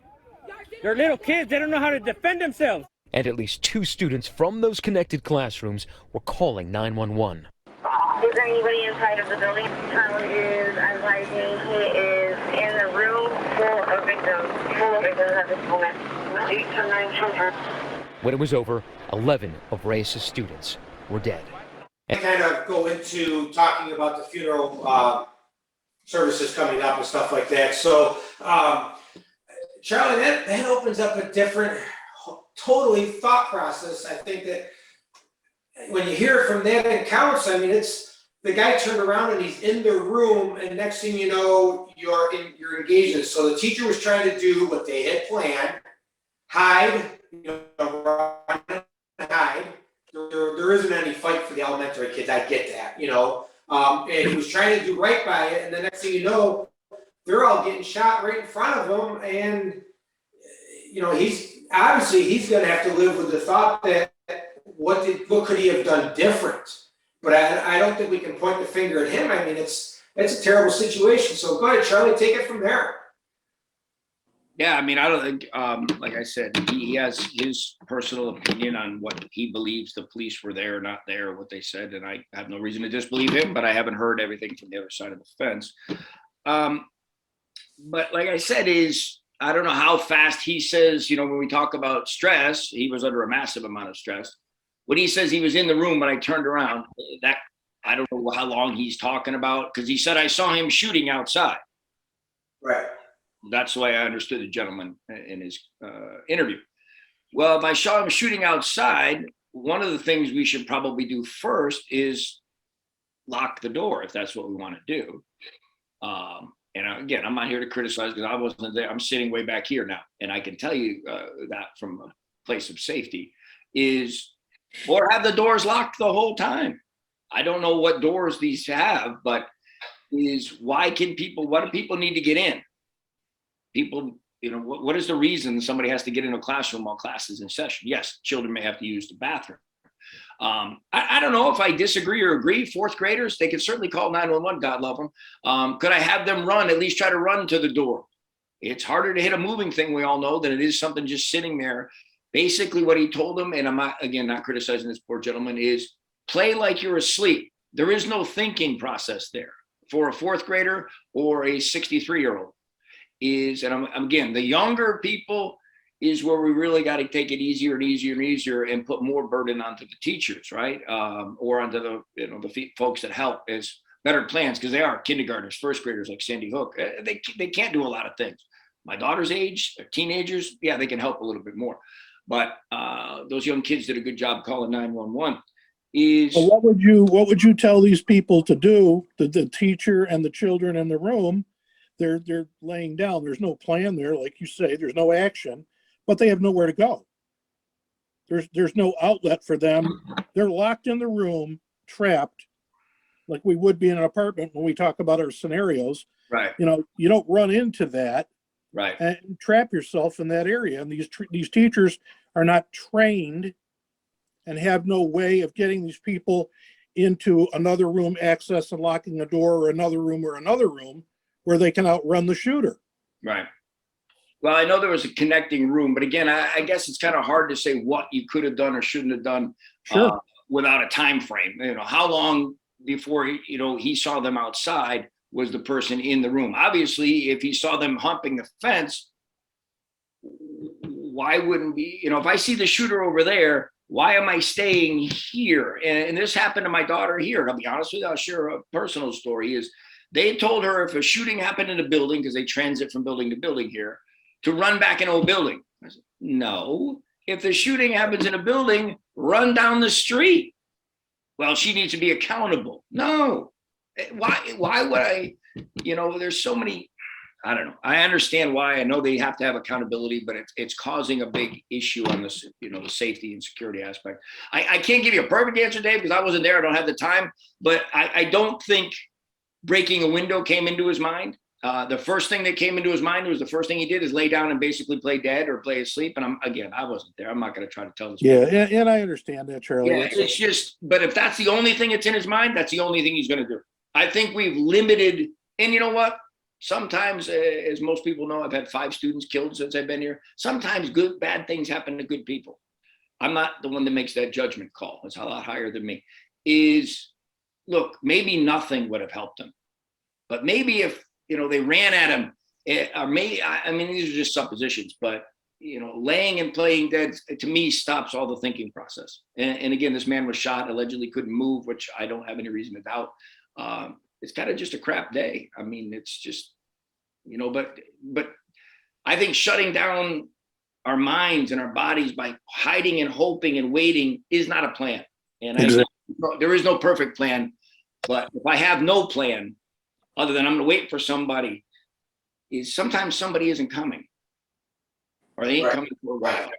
Speaker 9: They're little kids. They don't know how to defend themselves.
Speaker 8: And at least 2 students from those connected classrooms were calling 911.
Speaker 10: Is there anybody inside of the building? Child is advising he is in the room full of victims at this moment. 8 to 9 children.
Speaker 8: When it was over, 11 of Reyes' students were dead.
Speaker 1: I kind of go into talking about the funeral services coming up and stuff like that. So, Charlie, that opens up a different, totally thought process. I think that when you hear it from that accounts, I mean, it's the guy turned around and he's in the room, and next thing you know, you're engaged in it. So the teacher was trying to do what they had planned, hide, run and hide. There isn't any fight for the elementary kids. I get that, and he was trying to do right by it. And the next thing you know, they're all getting shot right in front of him. And, he's going to have to live with the thought that what could he have done different? But I don't think we can point the finger at him. I mean, it's a terrible situation. So go ahead, Charlie, take it from there.
Speaker 2: Yeah, I mean, I don't think, like I said, he has his personal opinion on what he believes the police were there or not there, what they said, and I have no reason to disbelieve him, but I haven't heard everything from the other side of the fence. But like I said, I don't know how fast he says, when we talk about stress, he was under a massive amount of stress. When he says he was in the room, but I turned around, that I don't know how long he's talking about, because he said, I saw him shooting outside.
Speaker 1: Right.
Speaker 2: That's the way I understood the gentleman in his interview. Well, if I saw him shooting outside, one of the things we should probably do first is lock the door, if that's what we want to do. And again, I'm not here to criticize because I wasn't there. I'm sitting way back here now. And I can tell you that from a place of safety or have the doors locked the whole time. I don't know what doors these have, but why do people need to get in? People, what is the reason somebody has to get in a classroom while class is in session? Yes, children may have to use the bathroom. I don't know if I disagree or agree. 4th graders, they can certainly call 911, God love them. Could I have them at least try to run to the door? It's harder to hit a moving thing, we all know, than it is something just sitting there. Basically what he told them, and I'm not criticizing this poor gentleman, is play like you're asleep. There is no thinking process there for a 4th grader or a 63-year-old. Again, the younger people is where we really got to take it easier and easier and easier and put more burden onto the teachers, right? Or onto the folks that help as better plans, because they are kindergartners, 1st graders like Sandy Hook. They can't do a lot of things. My daughter's age, they're teenagers, yeah, they can help a little bit more. But those young kids did a good job calling 911.
Speaker 4: Well, what would you tell these people to do? The teacher and the children in the room, they're laying down. There's no plan there, like you say. There's no action, but they have nowhere to go. There's no outlet for them. They're locked in the room, trapped, like we would be in an apartment when we talk about our scenarios.
Speaker 2: Right.
Speaker 4: You don't run into that.
Speaker 2: Right.
Speaker 4: and trap yourself in that area. And these teachers are not trained and have no way of getting these people into another room access and locking a door, or another room where they can outrun the shooter.
Speaker 2: Right. Well, I know there was a connecting room, but again, I guess it's kind of hard to say what you could have done or shouldn't have done without a time frame. You know, how long before he saw them outside was the person in the room? Obviously, if he saw them humping the fence, why wouldn't be? If I see the shooter over there, why am I staying here? And this happened to my daughter here. I'll be honest with you, I'll share a personal story. Is they told her if a shooting happened in a building, because they transit from building to building here, to run back in a building. I said, no, if the shooting happens in a building, run down the street. Well, she needs to be accountable. No, why would I, there's so many, I don't know. I understand why. I know they have to have accountability, but it's causing a big issue on this, the safety and security aspect. I can't give you a perfect answer, Dave, because I wasn't there. I don't have the time, but I don't think breaking a window came into his mind. The first thing that came into his mind was the first thing he did is lay down and basically play dead or play asleep. And I wasn't there. I'm not going to try to tell this.
Speaker 4: Yeah, and I understand that, Charlie.
Speaker 2: Yeah, it's just, but if that's the only thing that's in his mind, that's the only thing he's going to do. I think we've limited, and you know what? Sometimes, as most people know, I've had 5 students killed since I've been here. Sometimes bad things happen to good people. I'm not the one that makes that judgment call. It's a lot higher than me. Look, maybe nothing would have helped him, but maybe if, they ran at him, or maybe, these are just suppositions, but, laying and playing dead, to me, stops all the thinking process. And again, this man was shot, allegedly couldn't move, which I don't have any reason to doubt. It's kind of just a crap day. It's just, but I think shutting down our minds and our bodies by hiding and hoping and waiting is not a plan. And there is no perfect plan, but if I have no plan, other than I'm going to wait for somebody, is sometimes somebody isn't coming, or they ain't coming for a while.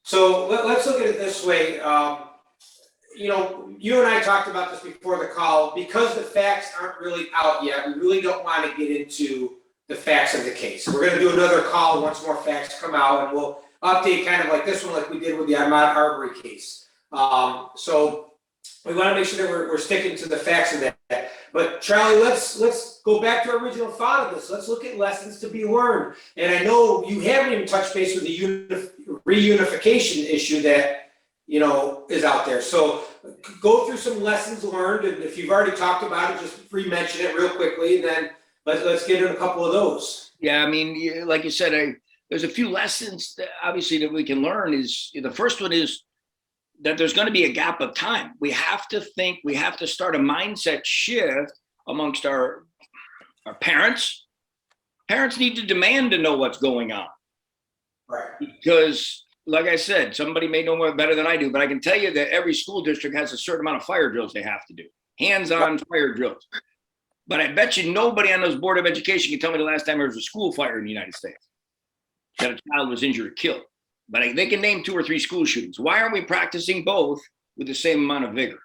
Speaker 1: So let's look at it this way. You and I talked about this before the call. Because the facts aren't really out yet, we really don't want to get into the facts of the case. We're going to do another call once more facts come out, and we'll update kind of like this one, like we did with the Ahmaud Arbery case. So we want to make sure that we're sticking to the facts of that. But Charlie, let's go back to our original thought of this. Let's look at lessons to be learned. And I know you haven't even touched base with the reunification issue that is out there. So go through some lessons learned, and if you've already talked about it, just re-mention it real quickly, and then let's get in a couple of those.
Speaker 2: Yeah, like you said, there's a few lessons that obviously that we can learn. Is the first one is that there's going to be a gap of time. We have to start a mindset shift amongst our parents. Parents need to demand to know what's going on.
Speaker 1: Right.
Speaker 2: Because, like I said, somebody may know more better than I do, but I can tell you that every school district has a certain amount of fire drills they have to do. Hands-on fire drills. But I bet you nobody on those Board of Education can tell me the last time there was a school fire in the United States that a child was injured or killed. But they can name 2 or 3 school shootings. Why aren't we practicing both with the same amount of vigor?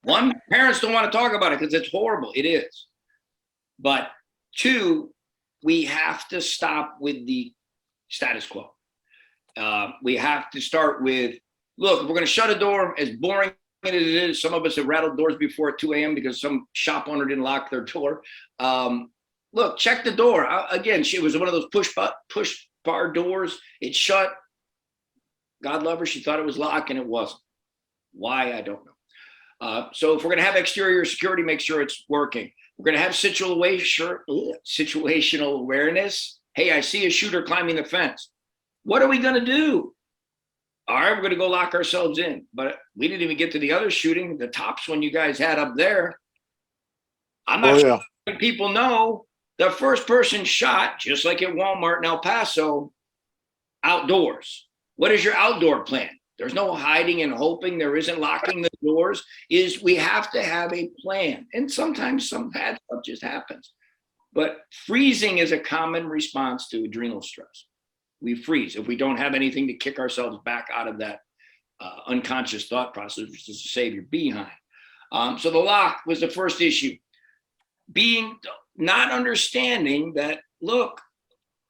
Speaker 2: One, parents don't want to talk about it because it's horrible. It is. But 2, we have to stop with the status quo. We have to start with, look, if we're going to shut a door, as boring as it is, some of us have rattled doors before at 2 a.m. because some shop owner didn't lock their door. Look, check the door. Again, she was one of those push bar doors. It shut. God love her. She thought it was locked and it wasn't. Why? I don't know. So if we're going to have exterior security, make sure it's working. We're going to have situational awareness. Hey, I see a shooter climbing the fence. What are we going to do? All right, we're going to go lock ourselves in. But we didn't even get to the other shooting, the tops one you guys had up there. I'm not sure people know the first person shot, just like at Walmart in El Paso, outdoors. What is your outdoor plan? There's no hiding and hoping. There isn't locking the doors. We have to have a plan. And sometimes some bad stuff just happens. But freezing is a common response to adrenal stress. We freeze if we don't have anything to kick ourselves back out of that unconscious thought process, which is to save your behind. So the lock was the first issue. Not understanding that, look,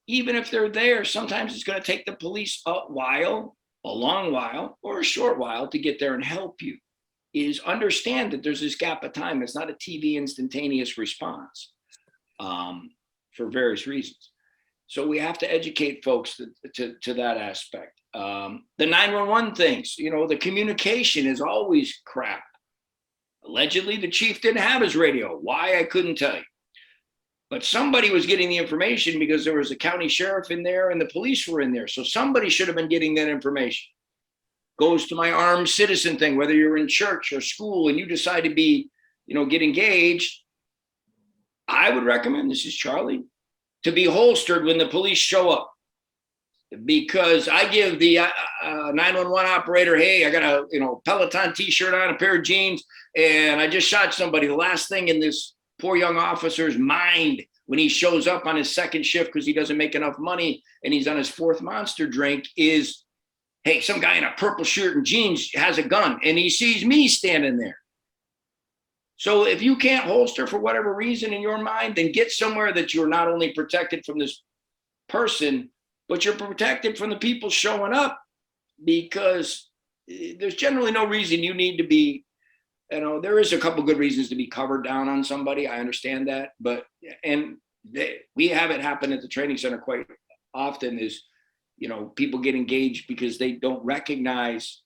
Speaker 2: even if they're there, sometimes it's going to take the police a long while, or a short while to get there and help you. Is understand that there's this gap of time. It's not a TV instantaneous response for various reasons. So we have to educate folks to that aspect. The 911 things, you know, the communication is always crap. Allegedly, the chief didn't have his radio. Why, I couldn't tell you. But somebody was getting the information because there was a county sheriff in there and the police were in there. So somebody should have been getting that information. Goes to my armed citizen thing, whether you're in church or school and you decide to be, you know, get engaged. I would recommend, this is Charlie, to be holstered when the police show up. Because I give the 911 operator, hey, I got a Peloton t-shirt on, a pair of jeans, and I just shot somebody. The last thing in this poor young officer's mind when he shows up on his second shift because he doesn't make enough money and he's on his fourth Monster drink is, hey, some guy in a purple shirt and jeans has a gun and he sees me standing there. So if you can't holster for whatever reason in your mind, then get somewhere that you're not only protected from this person, but you're protected from the people showing up, because there's generally no reason you need to be, you know, there is a couple good reasons to be covered down on somebody. I understand that, but, we have it happen at the training center quite often is, you know, people get engaged because they don't recognize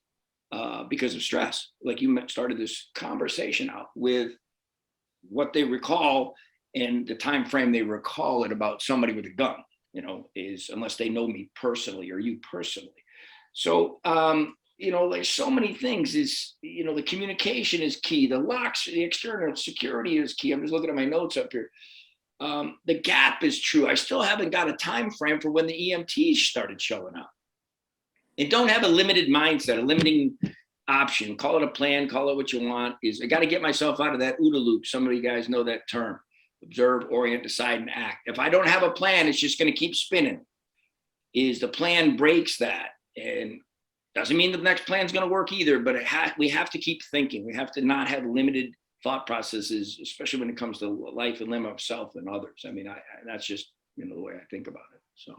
Speaker 2: because of stress. Like you started this conversation out with what they recall and the time frame they recall it about somebody with a gun, you know, is unless they know me personally or you personally. So, you know, there's so many things is, you know, the communication is key. The locks, the external security is key. I'm just looking at my notes up here. The gap is true. I still haven't got a time frame for when the EMTs started showing up. And don't have a limited mindset, a limiting option. Call it a plan, call it what you want. Is I got to get myself out of that OODA loop. Some of you guys know that term. Observe, orient, decide, and act. If I don't have a plan, it's just going to keep spinning. Is the plan breaks that. And doesn't mean the next plan is going to work either, but we have to keep thinking. We have to not have limited thought processes, especially when it comes to life and limb of self and others. I mean, that's just, you know, the way I think about it. So.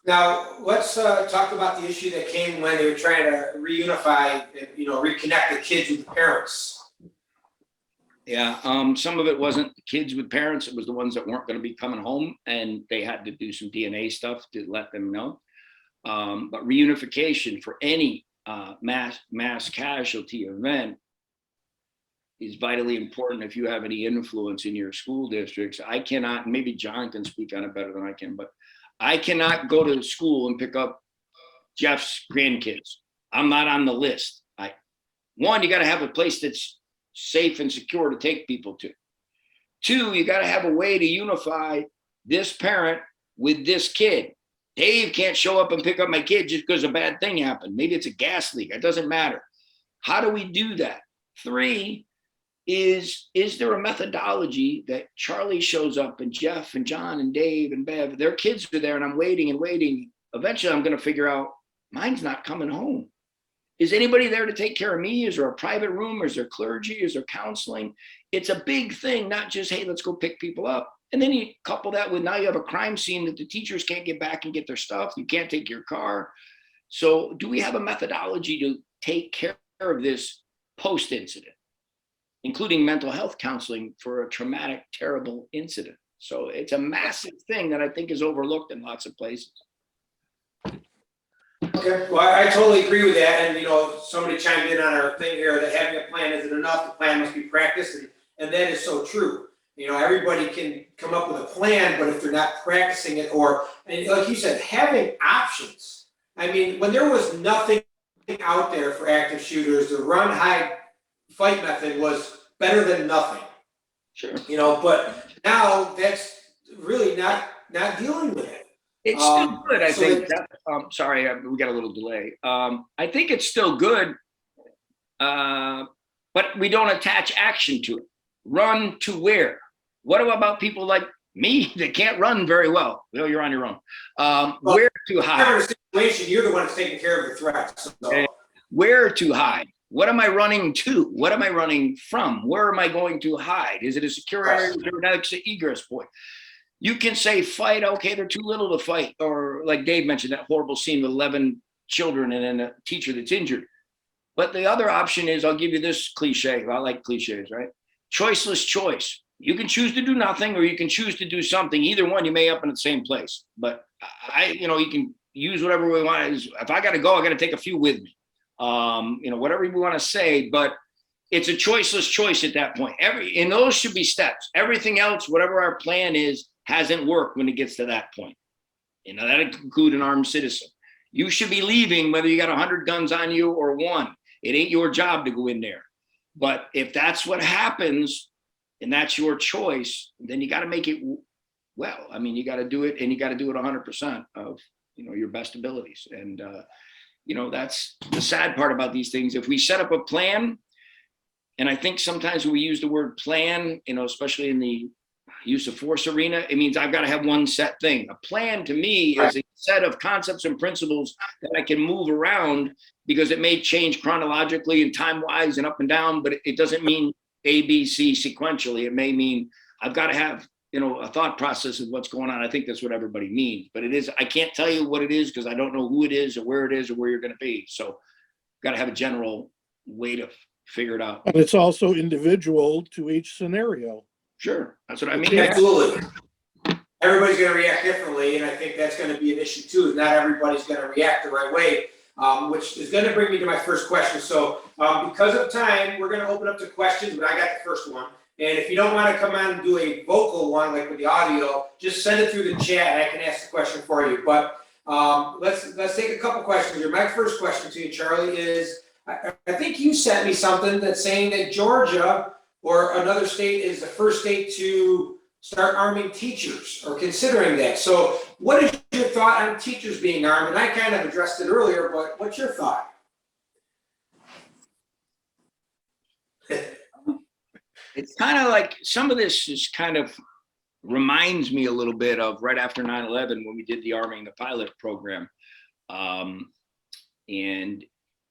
Speaker 1: Now, let's talk about the issue that came when they were trying to reunify, you know, reconnect the kids with the parents.
Speaker 2: Yeah, some of it wasn't the kids with parents. It was the ones that weren't going to be coming home, and they had to do some DNA stuff to let them know. But reunification for any mass casualty event is vitally important if you have any influence in your school districts. I cannot, maybe John can speak on it better than I can, but I cannot go to school and pick up Jeff's grandkids. I'm not on the list. One, you got to have a place that's safe and secure to take people to. Two, you got to have a way to unify this parent with this kid. Dave can't show up and pick up my kid just because a bad thing happened. Maybe it's a gas leak. It doesn't matter. How do we do that? Three, is there a methodology that Charlie shows up and Jeff and John and Dave and Bev, their kids are there and I'm waiting and waiting. Eventually I'm going to figure out mine's not coming home. Is anybody there to take care of me? Is there a private room? Is there clergy? Is there counseling? It's a big thing, not just, hey, let's go pick people up. And then you couple that with now you have a crime scene that the teachers can't get back and get their stuff. You can't take your car. So do we have a methodology to take care of this post-incident, including mental health counseling for a traumatic, terrible incident? So it's a massive thing that I think is overlooked in lots of places.
Speaker 1: Okay, well, I totally agree with that. And, you know, somebody chimed in on our thing here that having a plan isn't enough. The plan must be practiced. And that is so true. You know, everybody can come up with a plan, but if they're not practicing it, and like you said, having options. I mean, when there was nothing out there for active shooters, the run, hide, fight method was better than nothing.
Speaker 2: Sure.
Speaker 1: You know, but now that's really not dealing with it.
Speaker 2: It's still good, I think. Sorry, we got a little delay. I think it's still good, but we don't attach action to it. Run to where? What about people like me that can't run very well? Well, you're on your own. Where to hide?
Speaker 1: In a situation, you're the one that's taking care of the threat. So.
Speaker 2: Okay. Where to hide? What am I running to? What am I running from? Where am I going to hide? Is it a secure area? Is there an exit egress point? You can say fight, okay, they're too little to fight. Or like Dave mentioned, that horrible scene with 11 children and then a teacher that's injured. But the other option is, I'll give you this cliche. I like cliches, right? Choiceless choice. You can choose to do nothing or you can choose to do something. Either one, you may end up in the same place. But you can use whatever we want. If I got to go, I got to take a few with me. Whatever we want to say, but it's a choiceless choice at that point. And those should be steps. Everything else, whatever our plan is, hasn't worked when it gets to that point. That include an armed citizen. You should be leaving whether you got 100 guns on you or one. It ain't your job to go in there. But if that's what happens and that's your choice, then you got to make it well. I mean, you got to do it, and you got to do it 100% of your best abilities. And that's the sad part about these things. If we set up a plan, and I think sometimes when we use the word plan, especially in the use of force arena, it means I've got to have one set thing. A plan to me is a set of concepts and principles that I can move around, because it may change chronologically and time-wise and up and down, but it doesn't mean A, B, C sequentially. It may mean I've got to have, a thought process of what's going on. I think that's what everybody means, but I can't tell you what it is because I don't know who it is or where you're going to be. So got to have a general way to figure it out.
Speaker 4: And it's also individual to each scenario.
Speaker 2: Sure. That's what I mean.
Speaker 1: Absolutely. Everybody's going to react differently, and I think that's going to be an issue too. Not everybody's going to react the right way, which is going to bring me to my first question. So because of time, we're going to open up to questions, but I got the first one. And if you don't want to come on and do a vocal one, like with the audio, just send it through the chat and I can ask the question for you. But let's take a couple questions here. My first question to you, Charlie, is I think you sent me something that's saying that Georgia or another state is the first state to start arming teachers or considering that. So what is your thought on teachers being armed? And I kind of addressed it earlier, but what's your thought?
Speaker 2: It's kind of like some of this is kind of reminds me a little bit of right after 9/11 when we did the Arming the Pilot program.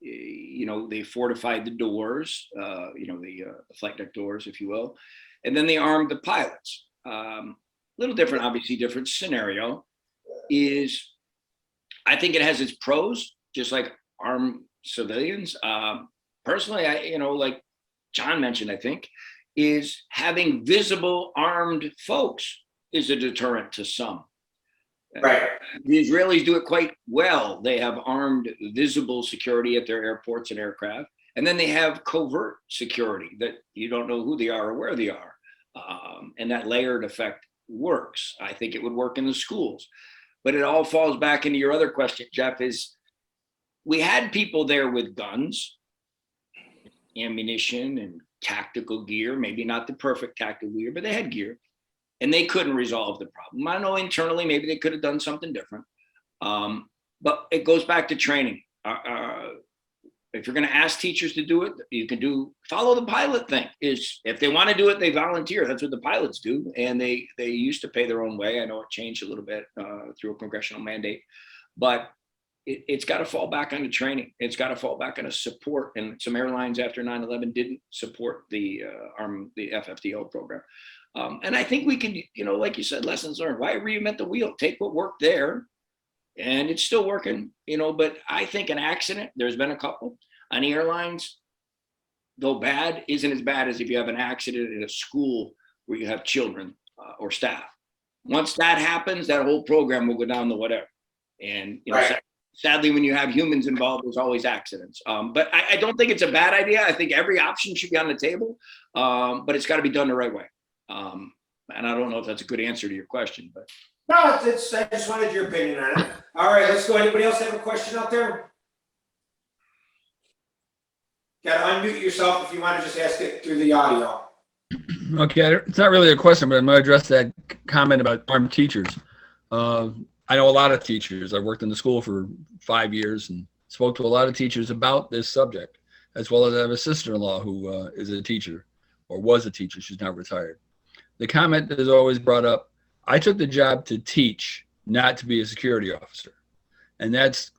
Speaker 2: They fortified the doors, the flight deck doors, if you will. And then they armed the pilots. Little different, obviously different scenario is, I think it has its pros, just like armed civilians. Personally, like John mentioned, I think, is having visible armed folks is a deterrent to some.
Speaker 1: Right.
Speaker 2: The Israelis do it quite well. They have armed visible security at their airports and aircraft. And then they have covert security that you don't know who they are or where they are. And that layered effect works. I think it would work in the schools. But it all falls back into your other question, Jeff, is we had people there with guns, ammunition, and tactical gear, maybe not the perfect tactical gear, but they had gear. And they couldn't resolve the problem. I know internally, maybe they could have done something different. But it goes back to training. If you're going to ask teachers to do it, you can follow the pilot thing. Is if they want to do it, they volunteer. That's what the pilots do. And they used to pay their own way. I know it changed a little bit through a congressional mandate, but it's got to fall back on the training. It's got to fall back on a support. And some airlines after 9/11 didn't support the FFDO program. And I think we can, like you said, lessons learned. Why reinvent the wheel? Take what worked there, and it's still working, but I think an accident, there's been a couple on the airlines, though bad, isn't as bad as if you have an accident in a school where you have children or staff. Once that happens, that whole program will go down the whatever. And,
Speaker 1: right.
Speaker 2: Sadly, when you have humans involved, there's always accidents. But I don't think it's a bad idea. I think every option should be on the table, but it's got to be done the right way. And I don't know if that's a good answer to your question, but.
Speaker 1: No, I just wanted your opinion on it. All right, let's go. Anybody else have a question out there? Got to unmute yourself if you want to just ask it through the audio.
Speaker 6: Okay, it's not really a question, but I'm going to address that comment about armed teachers. I know a lot of teachers. I worked in the school for 5 years and spoke to a lot of teachers about this subject, as well as I have a sister-in-law who is a teacher or was a teacher. She's now retired. The comment that is always brought up, I took the job to teach, not to be a security officer. And that's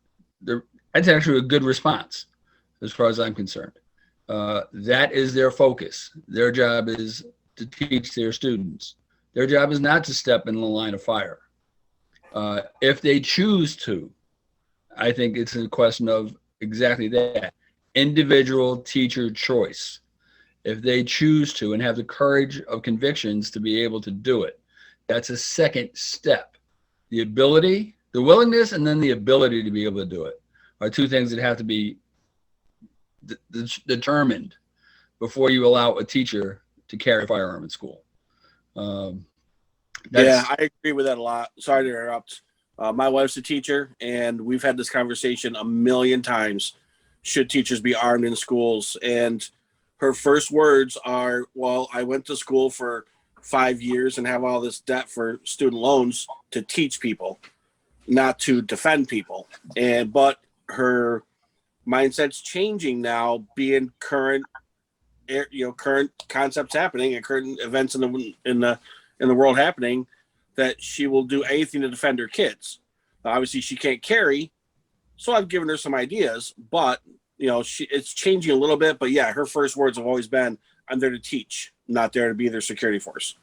Speaker 6: actually a good response as far as I'm concerned. That is their focus. Their job is to teach their students. Their job is not to step in the line of fire. If they choose to, I think it's a question of exactly that, individual teacher choice. If they choose to and have the courage of convictions to be able to do it, that's a second step. The ability, the willingness, and then the ability to be able to do it are two things that have to be determined before you allow a teacher to carry a firearm in school.
Speaker 11: Yeah, I agree with that a lot. Sorry to interrupt. My wife's a teacher, and we've had this conversation a million times. Should teachers be armed in schools? And her first words are, well, I went to school for 5 years and have all this debt for student loans to teach people, not to defend people. But her mindset's changing now, being current concepts happening and current events in the world happening, that she will do anything to defend her kids. Obviously, she can't carry, so I've given her some ideas, but it's changing a little bit. But yeah, her first words have always been, "I'm there to teach, not there to be their security force."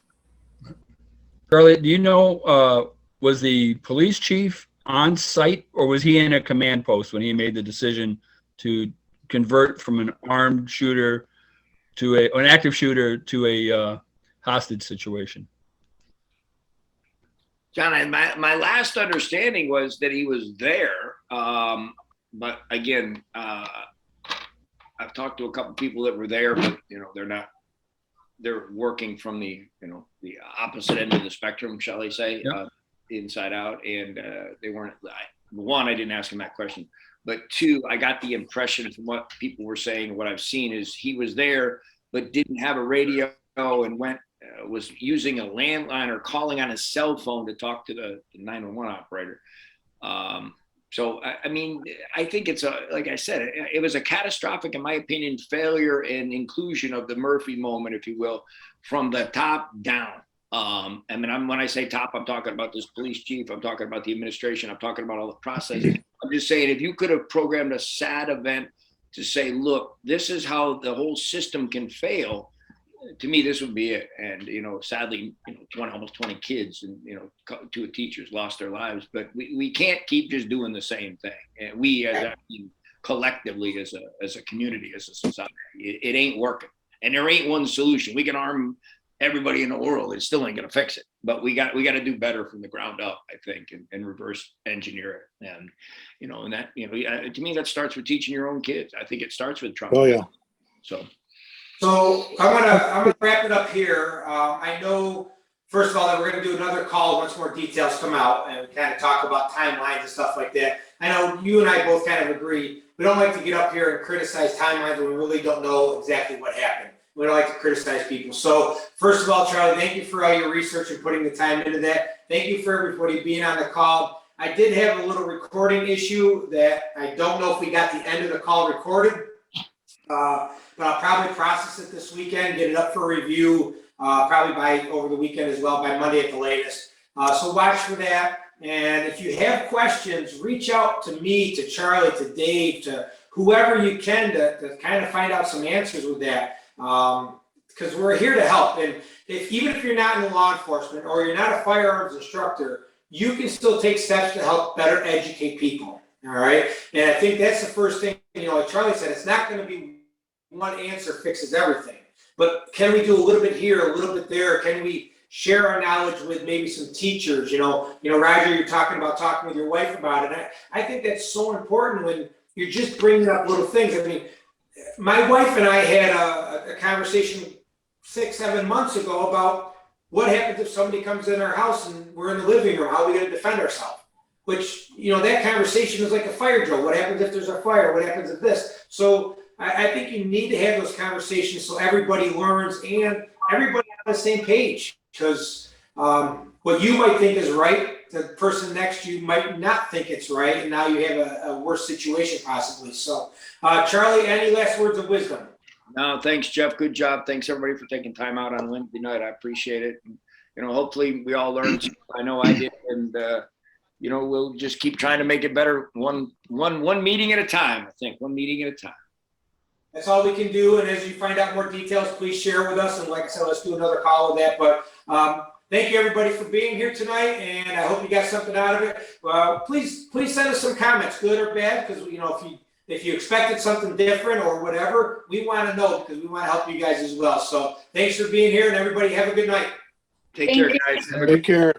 Speaker 6: Charlie, do you know, was the police chief on site, or was he in a command post when he made the decision to convert from an armed shooter to an active shooter to a hostage situation?
Speaker 2: John, my last understanding was that he was there. But again, I've talked to a couple people that were there, but they're working from the opposite end of the spectrum, shall I say,
Speaker 6: Yep.
Speaker 2: Inside out. And they weren't, one, I didn't ask him that question, but two, I got the impression from what people were saying, what I've seen is he was there, but didn't have a radio and was using a landline or calling on his cell phone to talk to the 911 operator. So, I mean, I think it's like I said, it was a catastrophic, in my opinion, failure and inclusion of the Murphy moment, if you will, from the top down. I mean, when I say top, I'm talking about this police chief. I'm talking about the administration. I'm talking about all the process. I'm just saying, if you could have programmed a sad event to say, look, this is how the whole system can fail, to me, this would be it. And, sadly, almost 20 kids and, two teachers lost their lives, but we can't keep just doing the same thing. And we collectively as a community, as a society, it ain't working. And there ain't one solution. We can arm everybody in the world. It still ain't going to fix it, but we got to do better from the ground up, I think, and reverse engineer it. And, and that, to me, that starts with teaching your own kids. I think it starts with trauma.
Speaker 4: Oh, yeah.
Speaker 1: So I'm gonna wrap it up here. I know, first of all, that we're gonna do another call once more details come out and kind of talk about timelines and stuff like that. I know you and I both kind of agree. We don't like to get up here and criticize timelines when we really don't know exactly what happened. We don't like to criticize people. So first of all, Charlie, thank you for all your research and putting the time into that. Thank you for everybody being on the call. I did have a little recording issue that I don't know if we got the end of the call recorded. But I'll probably process it this weekend, get it up for review, probably by over the weekend as well, by Monday at the latest. So watch for that. And if you have questions, reach out to me, to Charlie, to Dave, to whoever you can to kind of find out some answers with that. Because we're here to help. And even if you're not in law enforcement or you're not a firearms instructor, you can still take steps to help better educate people. All right. And I think that's the first thing, like Charlie said, it's not going to be one answer fixes everything, but can we do a little bit here, a little bit there? Can we share our knowledge with maybe some teachers? Roger, you're talking with your wife about it. I think that's so important when you're just bringing up little things. I mean, my wife and I had a conversation 6-7 months ago about what happens if somebody comes in our house and we're in the living room, how are we going to defend ourselves? Which, that conversation is like a fire drill. What happens if there's a fire? What happens if this? So I think you need to have those conversations so everybody learns and everybody on the same page. Because what you might think is right, the person next to you might not think it's right, and now you have a worse situation possibly. So, Charlie, any last words of wisdom?
Speaker 2: No, thanks, Jeff. Good job. Thanks, everybody, for taking time out on Wednesday night. I appreciate it. And, hopefully we all learned. I know I did. And, we'll just keep trying to make it better one meeting at a time, I think. One meeting at a time.
Speaker 1: That's all we can do. And as you find out more details, please share with us. And like I said, let's do another call with that. But thank you everybody for being here tonight, and I hope you got something out of it. Please send us some comments, good or bad, because if you expected something different or whatever, we want to know, because we want to help you guys as well. So thanks for being here, and everybody have a good night.
Speaker 2: Take care, guys.
Speaker 4: Take care.